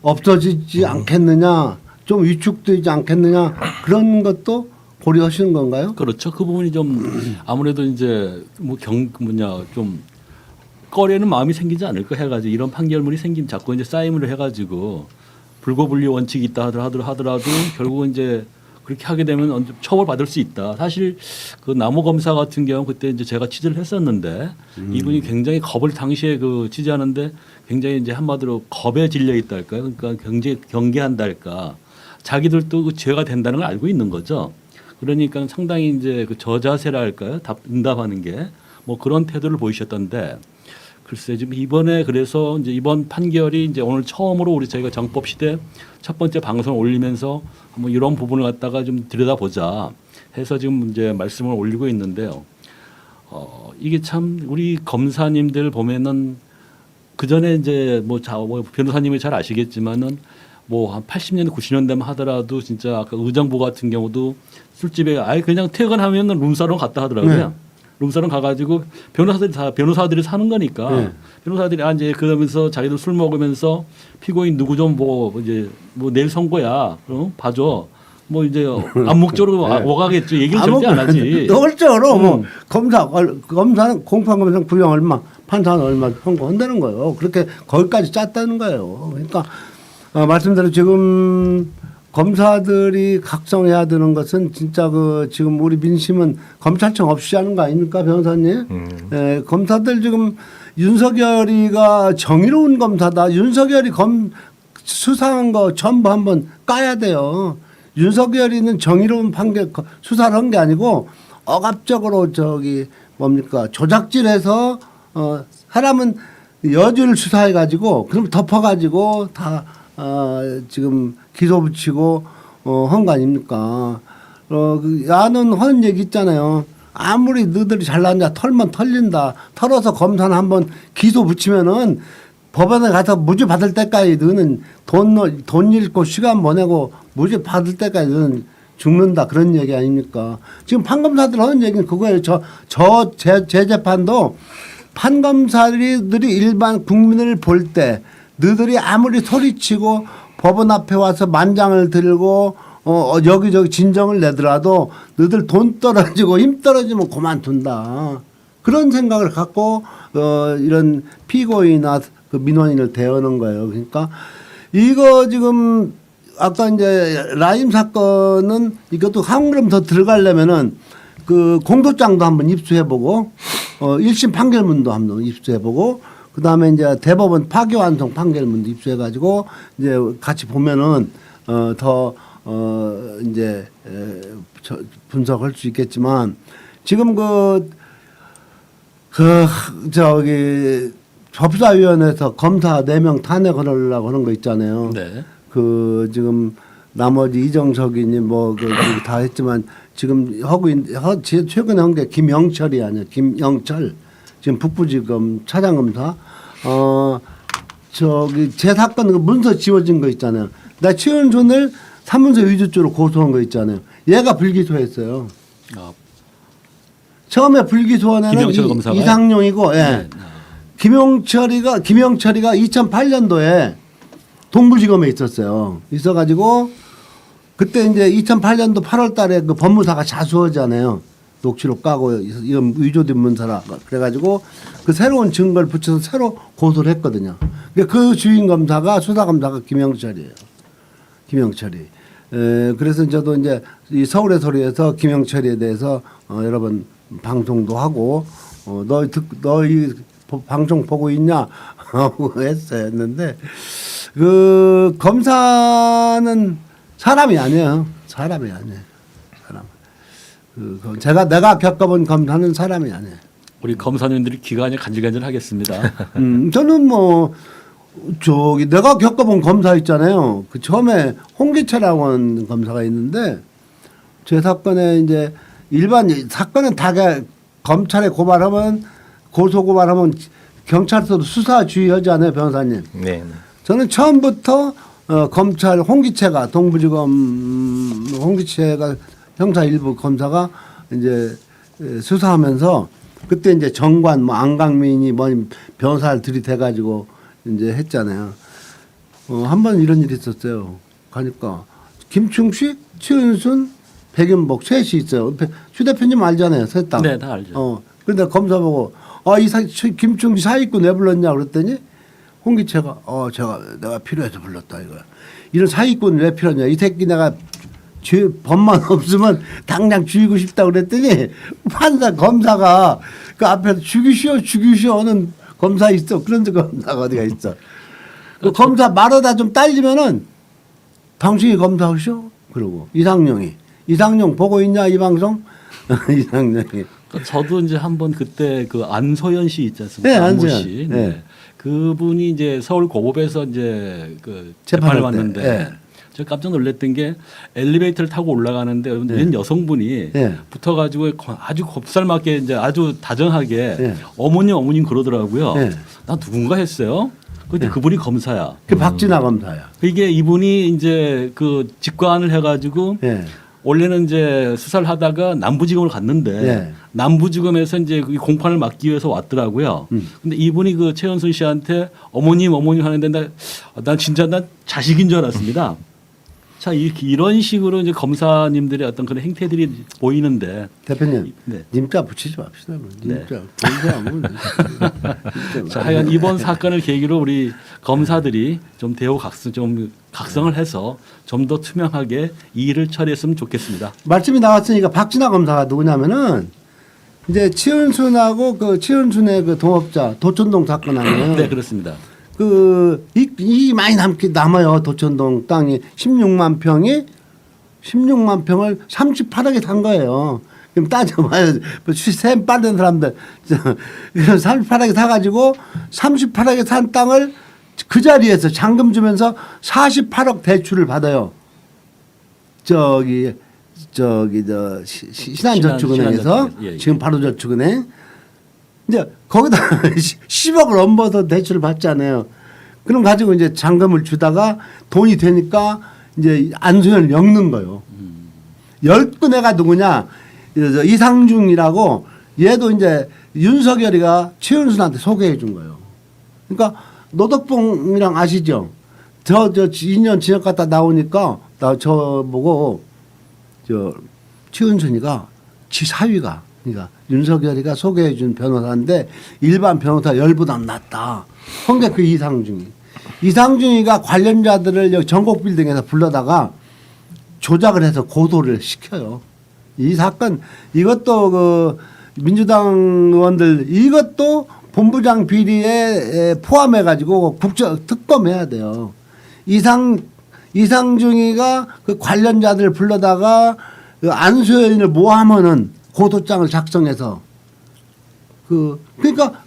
없어지지 않겠느냐, 좀 위축되지 않겠느냐 그런 것도 고려하시는 건가요? 그렇죠. 그 부분이 좀 아무래도 이제 좀 꺼려는 마음이 생기지 않을까 해가지고 이런 판결문이 자꾸 이제 쌓임을 해가지고 불고불리 원칙이 있다 하더라도 결국은 이제 그렇게 하게 되면 언제 처벌받을 수 있다. 사실 그 남호 검사 같은 경우 그때 이제 제가 취재를 했었는데 이분이 굉장히 겁을 당시에 그 취재하는데 굉장히 이제 한마디로 겁에 질려 있다 할까요? 그러니까 굉장히 경계한다 할까. 자기들도 그 죄가 된다는 걸 알고 있는 거죠. 그러니까 상당히 이제 그 저자세라 할까요? 응답하는 게 뭐 그런 태도를 보이셨던데 글쎄 지금 이번에 그래서 이제 이번 판결이 이제 오늘 처음으로 저희가 정법 시대 첫 번째 방송을 올리면서 한번 이런 부분을 갖다가 좀 들여다보자 해서 지금 이제 말씀을 올리고 있는데요. 이게 참 우리 검사님들 보면은 그 전에 이제 뭐 변호사님이 잘 아시겠지만은 뭐 한 80년대 90년대만 하더라도 진짜 아까 의정부 같은 경우도 술집에 아예 그냥 퇴근하면 룸사롱 갔다 하더라고요. 네. 룸사롱 가가지고 변호사들이 사는 거니까 네. 변호사들이 이제 그러면서 자기들 술 먹으면서 피고인 누구 좀 뭐 이제 뭐 내일 선고야 봐줘. 뭐 이제 암묵적으로 네. 오가겠죠. 얘기를 절대 안 하지. 노골적으로 뭐 검사는 공판검사 구형 얼마, 판사는 얼마 선고한다는 거예요. 그렇게 거기까지 짰다는 거예요. 그러니까 말씀대로 지금 검사들이 각성해야 되는 것은 진짜 그 지금 우리 민심은 검찰청 없이 하는 거 아닙니까, 변호사님? 예, 검사들 지금 윤석열이가 정의로운 검사다. 윤석열이 수사한 거 전부 한번 까야 돼요. 윤석열이는 정의로운 판결 수사를 한 게 아니고 억압적으로 저기 뭡니까 조작질해서 사람은 여주를 수사해 가지고 그럼 덮어 가지고 다 지금 기소 붙이고 한 거 아닙니까? 야는 하는 얘기 있잖아요. 아무리 너희들이 잘났냐 털면 털린다. 털어서 검사는 한번 기소 붙이면은 법원에 가서 무죄 받을 때까지 너는 돈 잃고 시간 보내고 무죄 받을 때까지 너는 죽는다 그런 얘기 아닙니까? 지금 판검사들 하는 얘기는 그거예요. 제 재판도 판검사들이 일반 국민을 볼 때 너희들이 아무리 소리치고 법원 앞에 와서 만장을 들고 여기저기 진정을 내더라도 너희들 돈 떨어지고 힘 떨어지면 그만둔다. 그런 생각을 갖고 이런 피고인이나 그 민원인을 대하는 거예요. 그러니까 이거 지금 아까 이제 라임 사건은 이것도 한 걸음 더 들어가려면은 그 공소장도 한번 입수해보고 1심 판결문도 한번 입수해보고 그다음에 이제 대법원 파기환송 판결문도 입수해가지고 이제 같이 보면은 더 이제 분석할 수 있겠지만 지금 저기 법사위원회에서 검사 4명 탄핵하려고 하는 거 있잖아요. 네. 그 지금 나머지 이정석이니 뭐 다 했지만 지금 최근에 한 게 김영철이 아니야. 김영철 지금 북부지검 차장검사 저기 제 사건 그 문서 지워진 거 있잖아요. 나 최은순을 사문서 위조죄로 고소한 거 있잖아요. 얘가 불기소했어요. 처음에 불기소한 애는 김영철 검사가 이상용이고, 예. 네. 김영철이가 2008년도에 동부지검에 있었어요. 있어가지고 그때 이제 2008년도 8월달에 그 법무사가 자수하잖아요. 녹취록 까고 이건 위조된 문서라 그래가지고 그 새로운 증거를 붙여서 새로 고소를 했거든요. 그 주인 검사가 수사검사가 김영철이에요. 김영철이. 그래서 저도 이제 이 서울의 소리에서 김영철에 대해서 여러 번 방송도 하고 너희 방송 보고 있냐 하고 했는데 그 검사는 사람이 아니에요. 사람이 아니에요. 사람. 내가 겪어본 검사는 사람이 아니에요. 우리 검사님들이 기간이 간질간질하겠습니다. 저는 뭐 저기 내가 겪어본 검사 있잖아요. 그 처음에 홍기철이라고 하는 검사가 있는데 제 사건에 이제 일반 사건은 다 검찰에 고발하면 고소 고발하면 경찰서도 수사 주의하잖아요, 변호사님. 네. 저는 처음부터 검찰 홍기채가 동부지검 홍기채가 형사 일부 검사가 이제 수사하면서 그때 이제 정관 뭐 안강민이 뭐 변호사를 들이대가지고 이제 했잖아요. 한 번 이런 일이 있었어요. 가니까 김충식, 최은순, 백윤복 셋이 있어요. 휴 대표님 알잖아요, 셋 다. 네, 다 알죠. 그런데 검사 보고 김충식 사익군 왜 불렀냐 그랬더니 홍기채가 내가 필요해서 불렀다 이거야. 이런 사익군 왜 필요하냐. 이 새끼 내가 법만 없으면 당장 죽이고 싶다 그랬더니 검사가 그 앞에서 죽이시오 하는 검사 있어. 그런 검사가 어디가 있어. 그 검사 말하다 좀 딸리면은 당신이 검사하시오. 그러고 이상용 보고 있냐 이 방송? 이상용이. 저도 이제 한번 그때 그 안소연 씨 있지 않습니까? 네, 안모 안소연. 씨. 네. 네. 그분이 이제 서울 고법에서 이제 그 재판을 재판할 때. 받는데 네. 제가 깜짝 놀랐던 게 엘리베이터를 타고 올라가는데 웬 여성분이 네. 붙어가지고 아주 곱살맞게 이제 아주 다정하게 네. 어머님 그러더라고요. 네. 나 누군가 했어요. 근데 그분이 검사야. 그 박진아 검사야. 이게 이분이 이제 그 직관을 해가지고 예. 원래는 이제 수사를 하다가 남부지검을 갔는데 예. 남부지검에서 이제 그 공판을 막기 위해서 왔더라고요. 근데 이분이 그 최은순 씨한테 어머님 하는데 난 진짜 난 자식인 줄 알았습니다. 자, 이런 식으로 이제 검사님들의 어떤 그런 행태들이 보이는데 대표님, 네. 님자 붙이지 맙시다. 네. 님자 공부하면 자, 하여간 이번 사건을 계기로 우리 검사들이 좀 좀 각성을 해서 좀 더 투명하게 이 일을 처리했으면 좋겠습니다. 말씀이 나왔으니까 박진아 검사가 누구냐면은 이제 치은순하고 그 치은순의 그 동업자 도촌동 사건 아니에요. 네, 그렇습니다. 이 많이 남아요. 도촌동 땅이 16만 평을 38억에 산 거예요. 그럼 따져봐요. 셈 빠른 사람들. 38억에 사가지고 38억에 산 땅을 그 자리에서 잔금 주면서 48억 대출을 받아요. 신한저축은행에서 예, 예. 지금 바로저축은행. 이제 거기다 10억을 얹어서 대출을 받잖아요. 그럼 가지고 이제 잔금을 주다가 돈이 되니까 이제 안수현을 엮는 거예요. 10건애가 누구냐? 이상중이라고 얘도 이제 윤석열이가 최은순한테 소개해 준 거예요. 그러니까 노덕봉이랑 아시죠? 저 2년 지역 갔다 나오니까 저 보고 최은순이가 지 사위가 그러니까 윤석열이가 소개해 준 변호사인데 일반 변호사 열보다 낫다. 그게 그 이상중이가 관련자들을 여기 전국 빌딩에서 불러다가 조작을 해서 고소를 시켜요. 이 사건 이것도 그 민주당 의원들 이것도 본부장 비리에 포함해 가지고 국정 특검해야 돼요. 이상중이가 그 관련자들을 불러다가 그 안수현을 모함하는 고소장을 작성해서 그러니까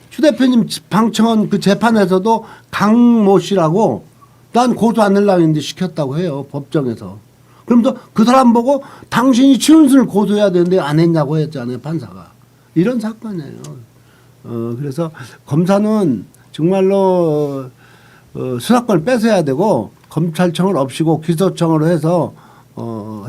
추 대표님 방청원 그 재판에서도 강모 씨라고 난 고소 안 하려고 했는데 시켰다고 해요. 법정에서. 그러면서 그 사람 보고 당신이 최은순을 고소해야 되는데 안 했냐고 했잖아요. 판사가. 이런 사건이에요. 그래서 검사는 정말로 수사권을 뺏어야 되고 검찰청을 없이고 기소청으로 해서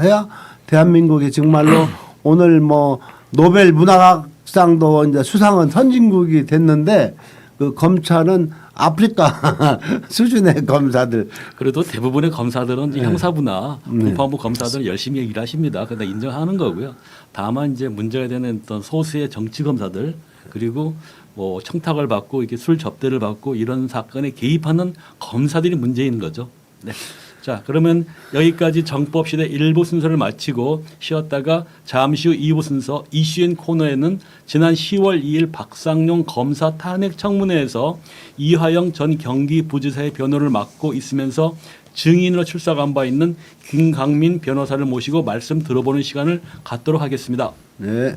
해야 대한민국이 정말로 오늘 뭐 노벨 문학상도 이제 수상은 선진국이 됐는데 그 검찰은 아프리카 수준의 검사들. 그래도 대부분의 검사들은 이제 네. 형사부나 공판부 검사들은 열심히 일하십니다. 그러다 인정하는 거고요. 다만 이제 문제가 되는 어떤 소수의 정치 검사들 그리고 뭐 청탁을 받고 이렇게 술 접대를 받고 이런 사건에 개입하는 검사들이 문제인 거죠. 네. 자, 그러면 여기까지 정법시대 1부 순서를 마치고 쉬었다가 잠시 후 2부 순서 이슈인 코너에는 지난 10월 2일 박상용 검사 탄핵 청문회에서 이화영 전 경기부지사의 변호를 맡고 있으면서 증인으로 출석한 바 있는 김강민 변호사를 모시고 말씀 들어보는 시간을 갖도록 하겠습니다. 네.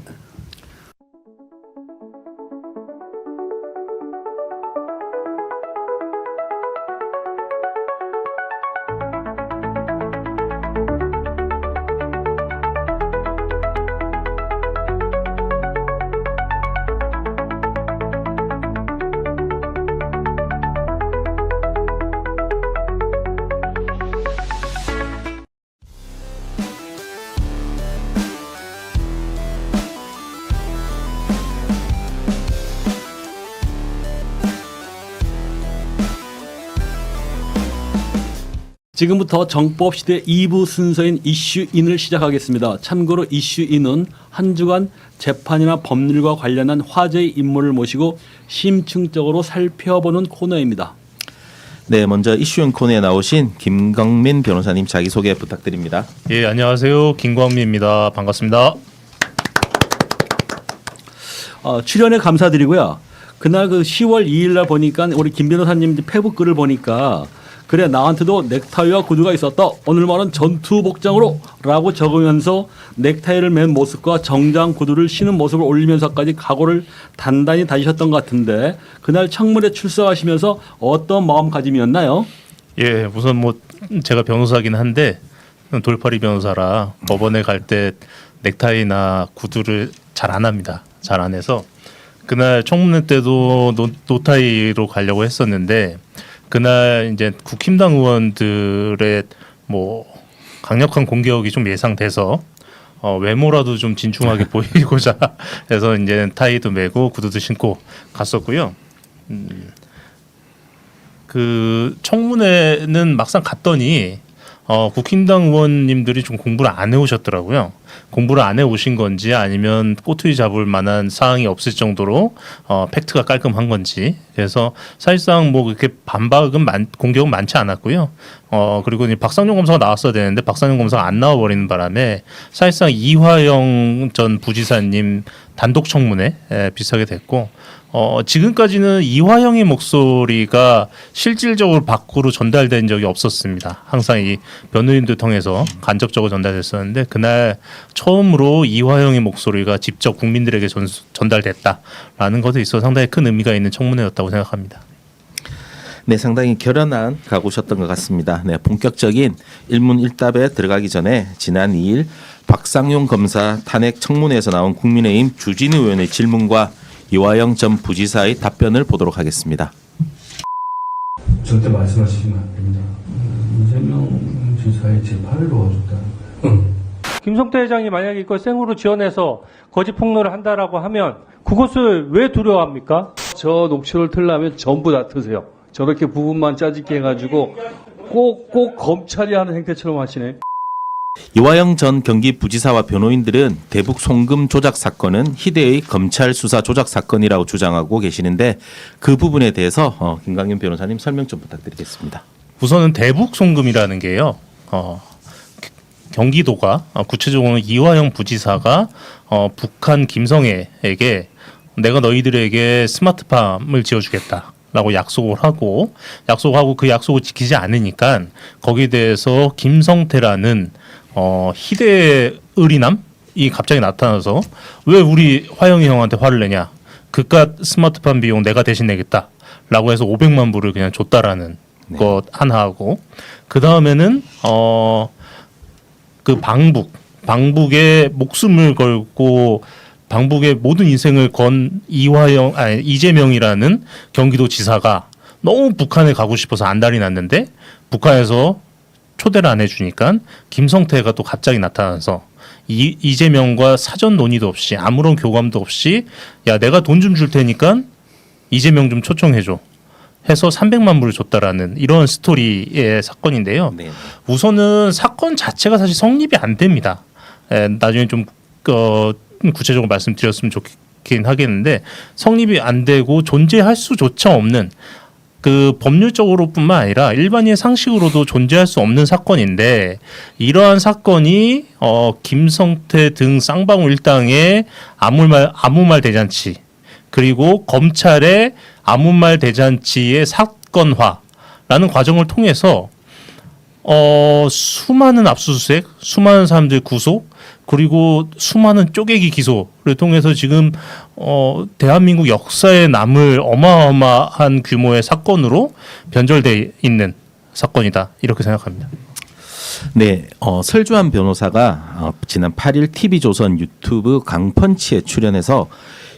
지금부터 정법시대 2부 순서인 이슈인을 시작하겠습니다. 참고로 이슈인은 한 주간 재판이나 법률과 관련한 화제의 인물을 모시고 심층적으로 살펴보는 코너입니다. 네, 먼저 이슈인 코너에 나오신 김광민 변호사님 자기소개 부탁드립니다. 예, 안녕하세요. 김광민입니다. 반갑습니다. 출연에 감사드리고요. 그날 그 10월 2일 날 보니까 우리 김 변호사님 페북 글을 보니까 그래 나한테도 넥타이와 구두가 있었다. 오늘만은 전투 복장으로 라고 적으면서 넥타이를 맨 모습과 정장 구두를 신은 모습을 올리면서까지 각오를 단단히 다지셨던 것 같은데 그날 청문회 출석하시면서 어떤 마음가짐이었나요? 예, 우선 뭐 제가 변호사긴 한데 돌팔이 변호사라 법원에 갈 때 넥타이나 구두를 잘 안 합니다. 잘 안 해서 그날 청문회 때도 노타이로 가려고 했었는데 그날 이제 국힘당 의원들의 뭐 강력한 공격이 좀 예상돼서 외모라도 좀 진중하게 보이고자 해서 이제 타이도 메고 구두도 신고 갔었고요. 그 청문회는 막상 갔더니 국힘당 의원님들이 좀 공부를 안 해오셨더라고요. 공부를 안 해오신 건지 아니면 꼬투리 잡을 만한 사항이 없을 정도로 팩트가 깔끔한 건지. 그래서 사실상 뭐 그렇게 공격은 많지 않았고요. 그리고 이제 박상용 검사가 나왔어야 되는데 박상용 검사가 안 나와버리는 바람에 사실상 이화영 전 부지사님 단독 청문회 비슷하게 됐고 지금까지는 이화영의 목소리가 실질적으로 밖으로 전달된 적이 없었습니다. 항상 이 변호인들 통해서 간접적으로 전달됐었는데 그날 처음으로 이화영의 목소리가 직접 국민들에게 전달됐다라는 것에 있어 상당히 큰 의미가 있는 청문회였다고 생각합니다. 네, 상당히 결연한 각오셨던 것 같습니다. 네, 본격적인 일문일답에 들어가기 전에 지난 2일 박상용 검사 탄핵 청문회에서 나온 국민의힘 주진우 의원의 질문과 이화영 전 부지사의 답변을 보도록 하겠습니다. 절대 말씀하시면 안 됩니다. 이재명 지사의 재판을 도와줬다. 김성태 회장이 만약에 이걸 생으로 지어내서 거짓 폭로를 한다라고 하면 그것을 왜 두려워합니까? 저 녹취를 틀려면 전부 다 트세요. 저렇게 부분만 짜집게 해가지고 꼭 검찰이 하는 행태처럼 하시네. 이화영 전 경기부지사와 변호인들은 대북 송금 조작 사건은 희대의 검찰 수사 조작 사건이라고 주장하고 계시는데 그 부분에 대해서 김강윤 변호사님 설명 좀 부탁드리겠습니다. 우선은 대북 송금이라는 게요. 경기도가 구체적으로는 이화영 부지사가 북한 김성애에게 내가 너희들에게 스마트팜을 지어주겠다라고 약속하고 그 약속을 지키지 않으니까 거기에 대해서 김성태라는 희대의 의리남이 갑자기 나타나서 왜 우리 화영이 형한테 화를 내냐? 그깟 스마트팜 비용 내가 대신 내겠다라고 해서 500만 불을 그냥 줬다라는 것 하나 하고 그 다음에는 그 방북에 목숨을 걸고 방북의 모든 인생을 건 이재명이라는 경기도 지사가 너무 북한에 가고 싶어서 안달이 났는데 북한에서 초대를 안 해주니까 김성태가 또 갑자기 나타나서 이재명과 사전 논의도 없이 아무런 교감도 없이 야 내가 돈 좀 줄 테니까 이재명 좀 초청해줘 해서 300만 불을 줬다라는 이런 스토리의 사건인데요. 네. 우선은 사건 자체가 사실 성립이 안 됩니다. 나중에 좀 구체적으로 말씀드렸으면 좋긴 하겠는데 성립이 안 되고 존재할 수조차 없는 그 법률적으로뿐만 아니라 일반인의 상식으로도 존재할 수 없는 사건인데 이러한 사건이 김성태 등 쌍방울 일당의 아무 말 대잔치 그리고 검찰의 아무 말 대잔치의 사건화라는 과정을 통해서 수많은 압수수색, 수많은 사람들 구속, 그리고 수많은 쪼개기 기소를 통해서 지금 대한민국 역사에 남을 어마어마한 규모의 사건으로 변절돼 있는 사건이다 이렇게 생각합니다. 네, 설주환 변호사가 지난 8일 TV조선 유튜브 강펀치에 출연해서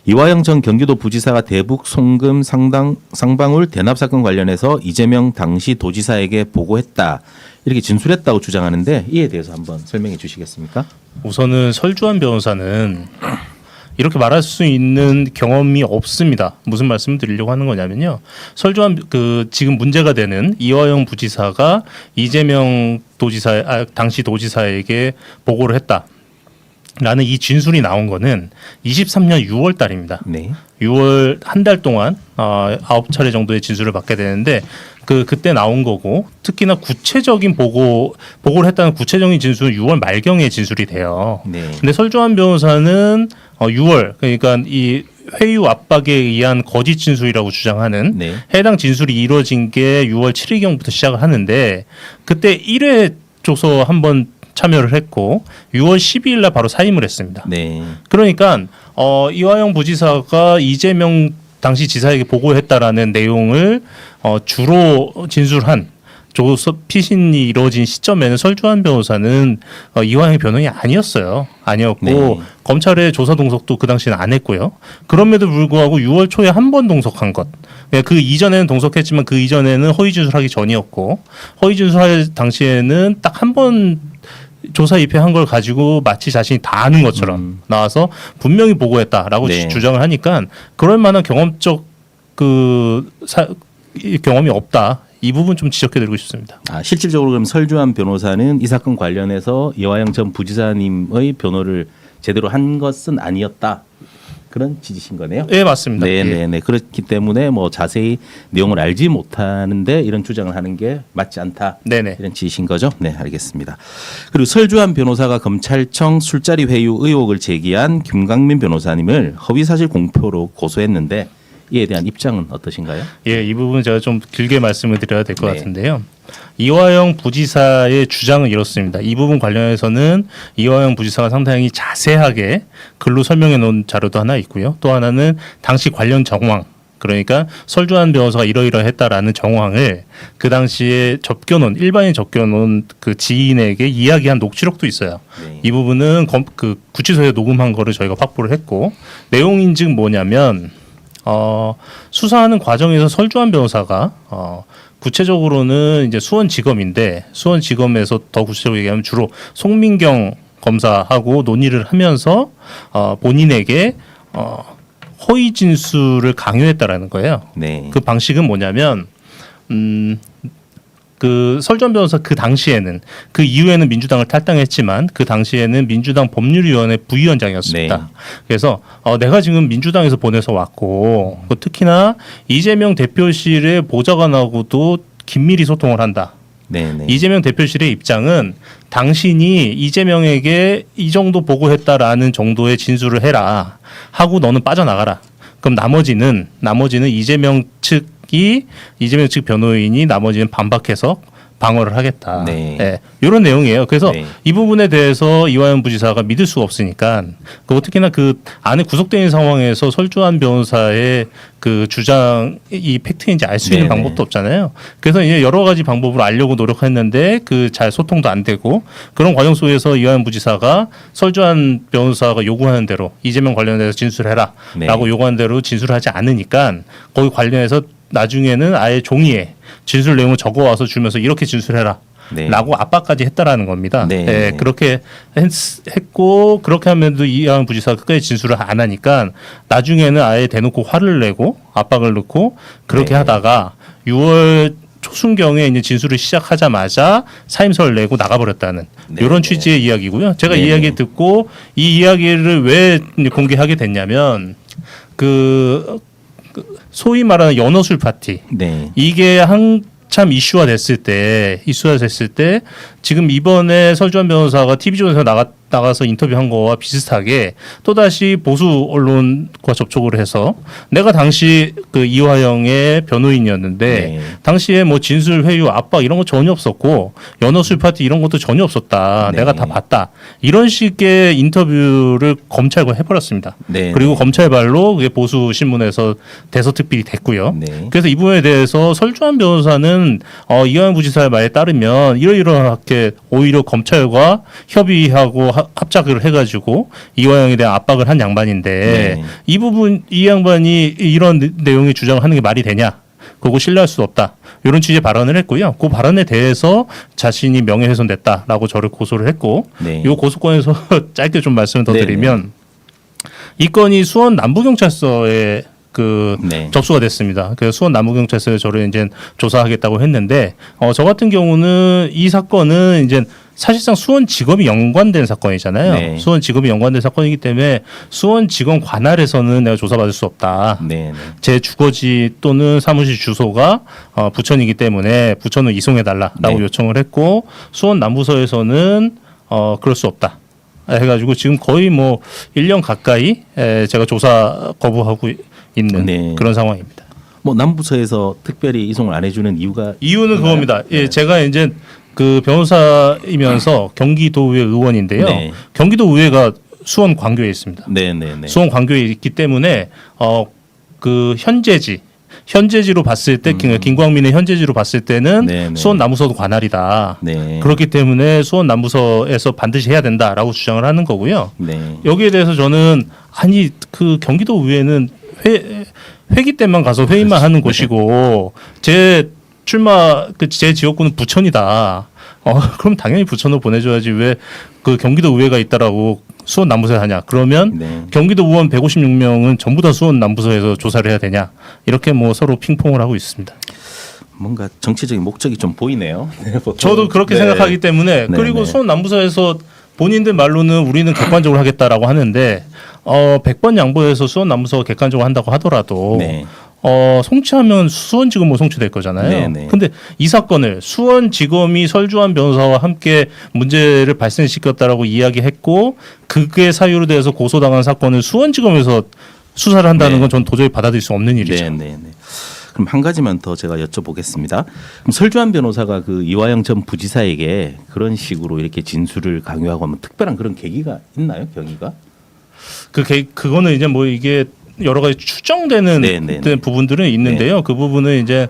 이화영 전 경기도 부지사가 대북 송금 쌍방울 대납 사건 관련해서 이재명 당시 도지사에게 보고했다 이렇게 진술했다고 주장하는데 이에 대해서 한번 설명해 주시겠습니까? 우선은 설주환 변호사는 이렇게 말할 수 있는 경험이 없습니다. 무슨 말씀을 드리려고 하는 거냐면요. 설주환 지금 문제가 되는 이화영 부지사가 이재명 당시 도지사에게 보고를 했다. 라는 이 진술이 나온 거는 23년 6월 달입니다. 네. 6월 한 달 동안 9차례 정도의 진술을 받게 되는데 그때 나온 거고 특히나 구체적인 보고를 했다는 구체적인 진술은 6월 말경에 진술이 돼요. 네. 근데 설주환 변호사는 6월 그러니까 이 회유 압박에 의한 거짓 진술이라고 주장하는 네. 해당 진술이 이루어진 게 6월 7일경부터 시작을 하는데 그때 1회 조서 한번 참여를 했고 6월 12일 날 바로 사임을 했습니다. 네. 그러니까 이화영 부지사가 이재명 당시 지사에게 보고했다라는 내용을 주로 진술한 피신이 이루어진 시점에는 설주환 변호사는 이화영 변호인이 아니었어요. 아니었고 네. 검찰의 조사 동석도 그 당시에는 안 했고요. 그럼에도 불구하고 6월 초에 한 번 동석한 것. 그 이전에는 동석했지만 그 이전에는 허위 진술하기 전이었고 허위 진술할 당시에는 딱 한 번 조사 입회한 걸 가지고 마치 자신이 다 아는 것처럼 나와서 분명히 보고했다라고 네. 주장을 하니까 그럴 만한 경험적 경험이 없다. 이 부분 좀 지적해드리고 싶습니다. 실질적으로 그럼 설주환 변호사는 이 사건 관련해서 이화영 전 부지사님의 변호를 제대로 한 것은 아니었다. 그런 취지신 거네요. 네, 맞습니다. 네네네. 그렇기 때문에 뭐 자세히 내용을 알지 못하는데 이런 주장을 하는 게 맞지 않다. 네네. 이런 취지신 거죠? 네, 알겠습니다. 그리고 설주환 변호사가 검찰청 술자리 회유 의혹을 제기한 김강민 변호사님을 허위사실 공표로 고소했는데 이에 대한 입장은 어떠신가요? 예, 이 부분 제가 좀 길게 말씀을 드려야 될 것 네. 같은데요. 이화영 부지사의 주장은 이렇습니다. 이 부분 관련해서는 이화영 부지사가 상당히 자세하게 글로 설명해 놓은 자료도 하나 있고요. 또 하나는 당시 관련 정황, 그러니까 설주환 변호사가 이러이러했다라는 정황을 그 당시에 일반인 접겨놓은 그 지인에게 이야기한 녹취록도 있어요. 네. 이 부분은 그 구치소에 녹음한 거를 저희가 확보를 했고 내용인즉 뭐냐면 수사하는 과정에서 설주환 변호사가 구체적으로는 이제 수원지검인데 수원지검에서 더 구체적으로 얘기하면 주로 송민경 검사하고 논의를 하면서 본인에게 허위 진술을 강요했다라는 거예요. 네. 그 방식은 뭐냐면 그 설주환 변호사 그 당시에는 그 이후에는 민주당을 탈당했지만 그 당시에는 민주당 법률위원회 부위원장이었습니다. 네. 그래서 내가 지금 민주당에서 보내서 왔고 특히나 이재명 대표실의 보좌관하고도 긴밀히 소통을 한다. 네네. 이재명 대표실의 입장은 당신이 이재명에게 이 정도 보고했다라는 정도의 진술을 해라 하고 너는 빠져나가라. 그럼 나머지는 이재명 측 변호인이 나머지는 반박해서 방어를 하겠다. 네. 네, 이런 내용이에요. 그래서 네. 이 부분에 대해서 이화영 부지사가 믿을 수가 없으니까 그리고 특히나 그 안에 구속된 있는 상황에서 설주환 변호사의 그 주장이 팩트인지 알 수 있는 네네. 방법도 없잖아요. 그래서 이제 여러 가지 방법으로 알려고 노력했는데 그 잘 소통도 안 되고 그런 과정 속에서 이화영 부지사가 설주환 변호사가 요구하는 대로 이재명 관련해서 진술해라라고 네. 요구하는 대로 진술하지 않으니까 거기 관련해서 나중에는 아예 종이에 진술 내용을 적어와서 주면서 이렇게 진술해라. 네. 라고 압박까지 했다라는 겁니다. 네. 네, 그렇게 했고 그렇게 하면도 이하영 부지사가 끝까지 진술을 안 하니까 나중에는 아예 대놓고 화를 내고 압박을 넣고 그렇게 네. 하다가 6월 초순경에 이제 진술을 시작하자마자 사임서를 내고 나가버렸다는 네. 이런 취지의 이야기고요. 제가 네. 이 이야기 듣고 이 이야기를 왜 공개하게 됐냐면 소위 말하는 연어술 파티 네. 이게 한참 이슈화 됐을 때 지금 이번에 설주환 변호사가 TV조선에서 나가서 인터뷰한 거와 비슷하게 또다시 보수 언론과 접촉을 해서 내가 당시 그 이화영의 변호인이었는데 네. 당시에 뭐 진술 회유 압박 이런 거 전혀 없었고 연어술 파티 이런 것도 전혀 없었다. 네. 내가 다 봤다. 이런 식의 인터뷰를 검찰과 해버렸습니다. 네. 그리고 검찰발로 그게 보수 신문에서 대서특필이 됐고요. 네. 그래서 이 부분에 대해서 설주환 변호사는 이화영 부지사의 말에 따르면 이러이러하게 오히려 검찰과 협의하고 합작을 해가지고 이화영에 대한 압박을 한 양반인데 네. 이 부분 이 양반이 이런 내용의 주장을 하는 게 말이 되냐? 그거 신뢰할 수 없다. 이런 취지의 발언을 했고요. 그 발언에 대해서 자신이 명예훼손됐다라고 저를 고소를 했고 네. 이 고소건에서 짧게 좀 말씀을 더 네네. 드리면 이 건이 수원 남부경찰서에 네. 접수가 됐습니다. 그래서 수원 남부경찰서에 저를 이제 조사하겠다고 했는데 저 같은 경우는 이 사건은 이제 사실상 수원지검이 연관된 사건이잖아요. 네. 수원지검이 연관된 사건이기 때문에 수원지검 관할에서는 내가 조사받을 수 없다. 네. 제 주거지 또는 사무실 주소가 부천이기 때문에 부천을 이송해달라라고 네. 요청을 했고 수원 남부서에서는 그럴 수 없다. 해가지고 지금 거의 뭐 1년 가까이 제가 조사 거부하고 있는 네. 그런 상황입니다. 뭐 남부서에서 특별히 이송을 안 해주는 이유가 이유는 있나요? 그겁니다. 예, 네. 제가 이제 그 변호사이면서 경기도의회 의원인데요. 네. 경기도의회가 수원 광교에 있습니다. 네네네. 수원 광교에 있기 때문에 그 현재지 현재지로 봤을 때 김광민의 현재지로 봤을 때는 네, 네. 수원 남부서도 관할이다. 네. 그렇기 때문에 수원 남부서에서 반드시 해야 된다라고 주장을 하는 거고요. 네. 여기에 대해서 저는 아니 그 경기도 의회는 회기 때만 가서 회의만 하는 곳이고 제 출마 제 지역구는 부천이다. 그럼 당연히 부천으로 보내줘야지 왜 그 경기도 의회가 있다라고 수원 남부서에 하냐? 그러면 네. 경기도 의원 156명은 전부 다 수원 남부서에서 조사를 해야 되냐? 이렇게 뭐 서로 핑퐁을 하고 있습니다. 뭔가 정치적인 목적이 좀 보이네요. 네, 보통. 저도 그렇게 네. 생각하기 때문에 네, 그리고 네. 수원 남부서에서 본인들 말로는 우리는 객관적으로 하겠다라고 하는데 100번 양보해서 수원 남부서가 객관적으로 한다고 하더라도 네. 송치하면 수원지검으로 송치될 거잖아요. 네, 네. 근데 이 사건을 수원지검이 설주환 변호사와 함께 문제를 발생시켰다라고 이야기했고 그게 사유로 돼서 고소당한 사건을 수원지검에서 수사를 한다는 네. 건 전 도저히 받아들일 수 없는 일이죠. 네, 네, 네. 그럼 한 가지만 더 제가 여쭤보겠습니다. 그럼 설주환 변호사가 그 이화영 전 부지사에게 그런 식으로 이렇게 진술을 강요하고 하면 특별한 그런 계기가 있나요? 경위가? 그거는 이제 뭐 이게 여러 가지 추정되는 네, 네, 네. 부분들은 있는데요. 그 부분은 이제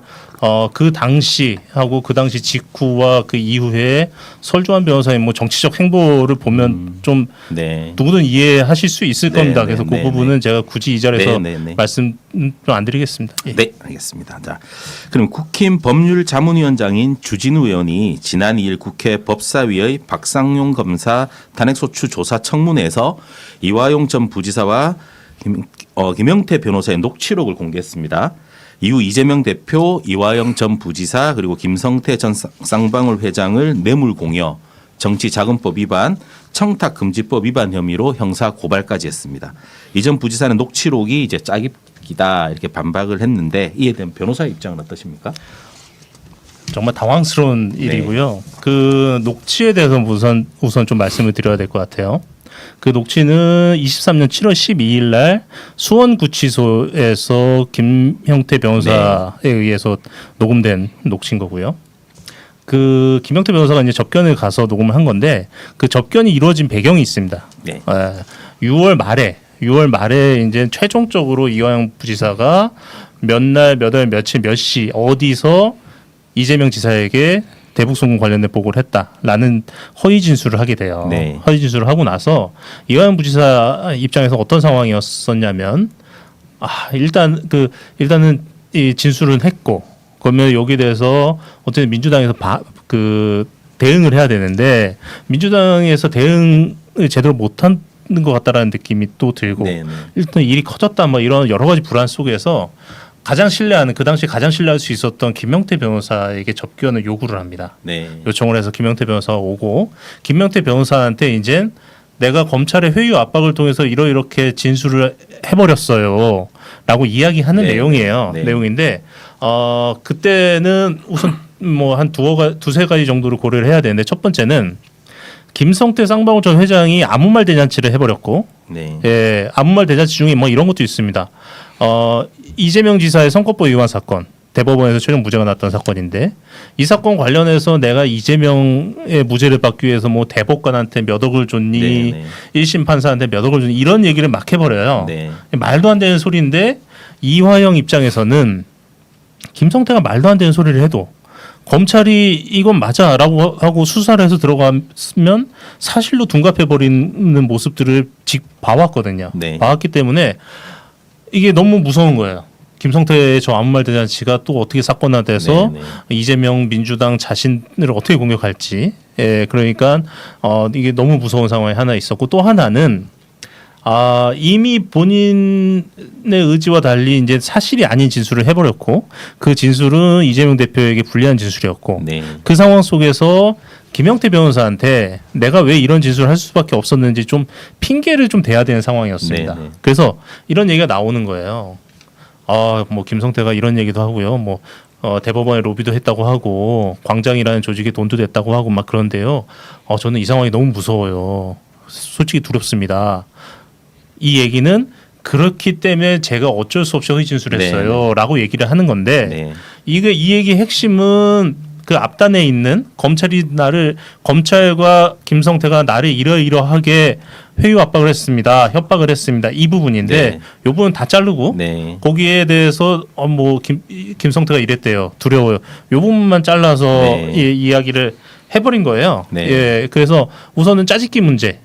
그 당시하고 그 당시 직후와 그 이후에 설주환 변호사의 뭐 정치적 행보를 보면 좀 네. 누구든 이해하실 수 있을 네, 겁니다. 네, 그래서 네, 그 부분은 제가 굳이 이 자리에서 네, 네, 네. 말씀 좀 안 드리겠습니다. 예. 네, 알겠습니다. 자, 그럼 국힘 법률자문위원장인 주진우 의원이 지난 2일 국회 법사위의 박상용 검사 탄핵소추 조사 청문회에서 이화영 전 부지사와 김영태 변호사의 녹취록을 공개했습니다. 이후 이재명 대표, 이화영 전 부지사 그리고 김성태 전 쌍방울 회장을 뇌물공여, 정치자금법 위반, 청탁금지법 위반 혐의로 형사 고발까지 했습니다. 이 전 부지사는 녹취록이 이제 짜깁기다 이렇게 반박을 했는데 이에 대한 변호사의 입장은 어떠십니까? 정말 당황스러운 일이고요. 그 녹취에 대해서 우선 좀 말씀을 드려야 될 것 같아요. 그 녹취는 23년 7월 12일 날 수원구치소에서 김형태 변호사에 의해서 녹음된 녹취인 거고요. 그 김형태 변호사가 이제 접견을 가서 녹음을 한 건데 그 접견이 이루어진 배경이 있습니다. 네. 6월 말에 이제 최종적으로 이화영 부지사가 몇 날, 몇 월, 며칠, 몇 시 어디서 이재명 지사에게 대북송금 관련된 보고를 했다라는 허위 진술을 하게 돼요. 네. 허위 진술을 하고 나서 이화영 부지사 입장에서 어떤 상황이었었냐면 일단은 이 진술은 했고 그러면 여기에 대해서 어쨌든 민주당에서 대응을 해야 되는데 민주당에서 대응을 제대로 못하는 것 같다라는 느낌이 또 들고 네, 네. 일단 일이 커졌다 뭐 이런 여러 가지 불안 속에서 그 당시 가장 신뢰할 수 있었던 김명태 변호사에게 접견을 요구를 합니다. 네. 요청을 해서 김명태 변호사가 오고 김명태 변호사한테 이제 내가 검찰의 회유 압박을 통해서 이렇게 진술을 해버렸어요라고 이야기하는 네. 내용이에요. 네. 내용인데 그때는 우선 뭐 한 두세 가지 정도를 고려를 해야 되는데 첫 번째는 김성태 쌍방울 전 회장이 아무 말 대잔치를 해버렸고 네. 아무 말 대잔치 중에 뭐 이런 것도 있습니다. 이재명 지사의 선거법 위반 사건 대법원에서 최종 무죄가 났던 사건인데 이 사건 관련해서 내가 이재명의 무죄를 받기 위해서 뭐 대법관한테 몇 억을 줬니 네, 네. 1심 판사한테 몇 억을 줬니 이런 얘기를 막 해버려요. 네. 말도 안 되는 소리인데 이화영 입장에서는 김성태가 말도 안 되는 소리를 해도 검찰이 이건 맞아라고 하고 수사를 해서 들어가면 사실로 둔갑해버리는 모습들을 봐왔거든요. 네. 봐왔기 때문에 이게 너무 무서운 거예요. 김성태의 저 아무 말 대잔치가 또 어떻게 사건화돼서 네, 이재명 민주당 자신을 어떻게 공격할지. 그러니까 이게 너무 무서운 상황이 하나 있었고 또 하나는 이미 본인의 의지와 달리 이제 사실이 아닌 진술을 해버렸고 그 진술은 이재명 대표에게 불리한 진술이었고 네. 그 상황 속에서 김영태 변호사한테 내가 왜 이런 진술을 할 수밖에 없었는지 좀 핑계를 좀 대야 되는 상황이었습니다. 네, 네. 그래서 이런 얘기가 나오는 거예요. 뭐 김성태가 이런 얘기도 하고요. 뭐 대법원에 로비도 했다고 하고 광장이라는 조직에 돈도 냈다고 하고 막 그런데요. 저는 이 상황이 너무 무서워요. 솔직히 두렵습니다. 이 얘기는 그렇기 때문에 제가 어쩔 수 없이 허위 진술했어요라고 얘기를 하는 건데 네. 이 얘기의 핵심은 그 앞단에 있는 검찰과 김성태가 나를 이러이러하게 회유 압박을 했습니다. 협박을 했습니다. 이 부분인데 네. 이 부분 다 자르고 네. 거기에 대해서 김성태가 이랬대요. 두려워요. 이 부분만 잘라서 네. 이야기를 해버린 거예요. 네. 예, 그래서 우선은 짜집기 문제.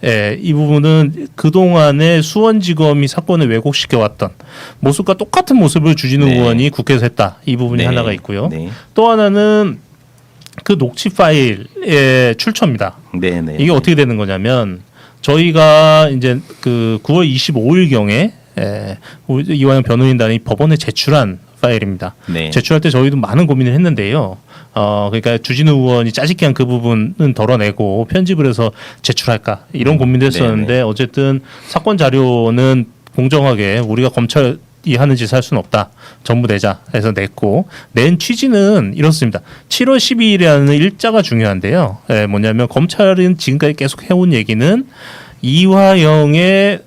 예, 이 부분은 그동안에 수원지검이 사건을 왜곡시켜왔던 모습과 똑같은 모습을 주진우 네. 의원이 국회에서 했다. 이 부분이 네. 하나가 있고요. 네. 또 하나는 그 녹취 파일의 출처입니다. 네. 네. 이게 어떻게 되는 거냐면 저희가 이제 그 9월 25일 경에 이화영 변호인단이 법원에 제출한 파일입니다. 네. 제출할 때 저희도 많은 고민을 했는데요. 그러니까 주진우 의원이 짜집기 한 그 부분은 덜어내고 편집을 해서 제출할까 이런 고민도 했었는데 네네. 어쨌든 사건 자료는 공정하게 우리가 검찰이 하는 짓을 할 수는 없다. 전부 내자 해서 냈고 낸 취지는 이렇습니다. 7월 12일이라는 일자가 중요한데요. 뭐냐면 검찰은 지금까지 계속 해온 얘기는 이화영의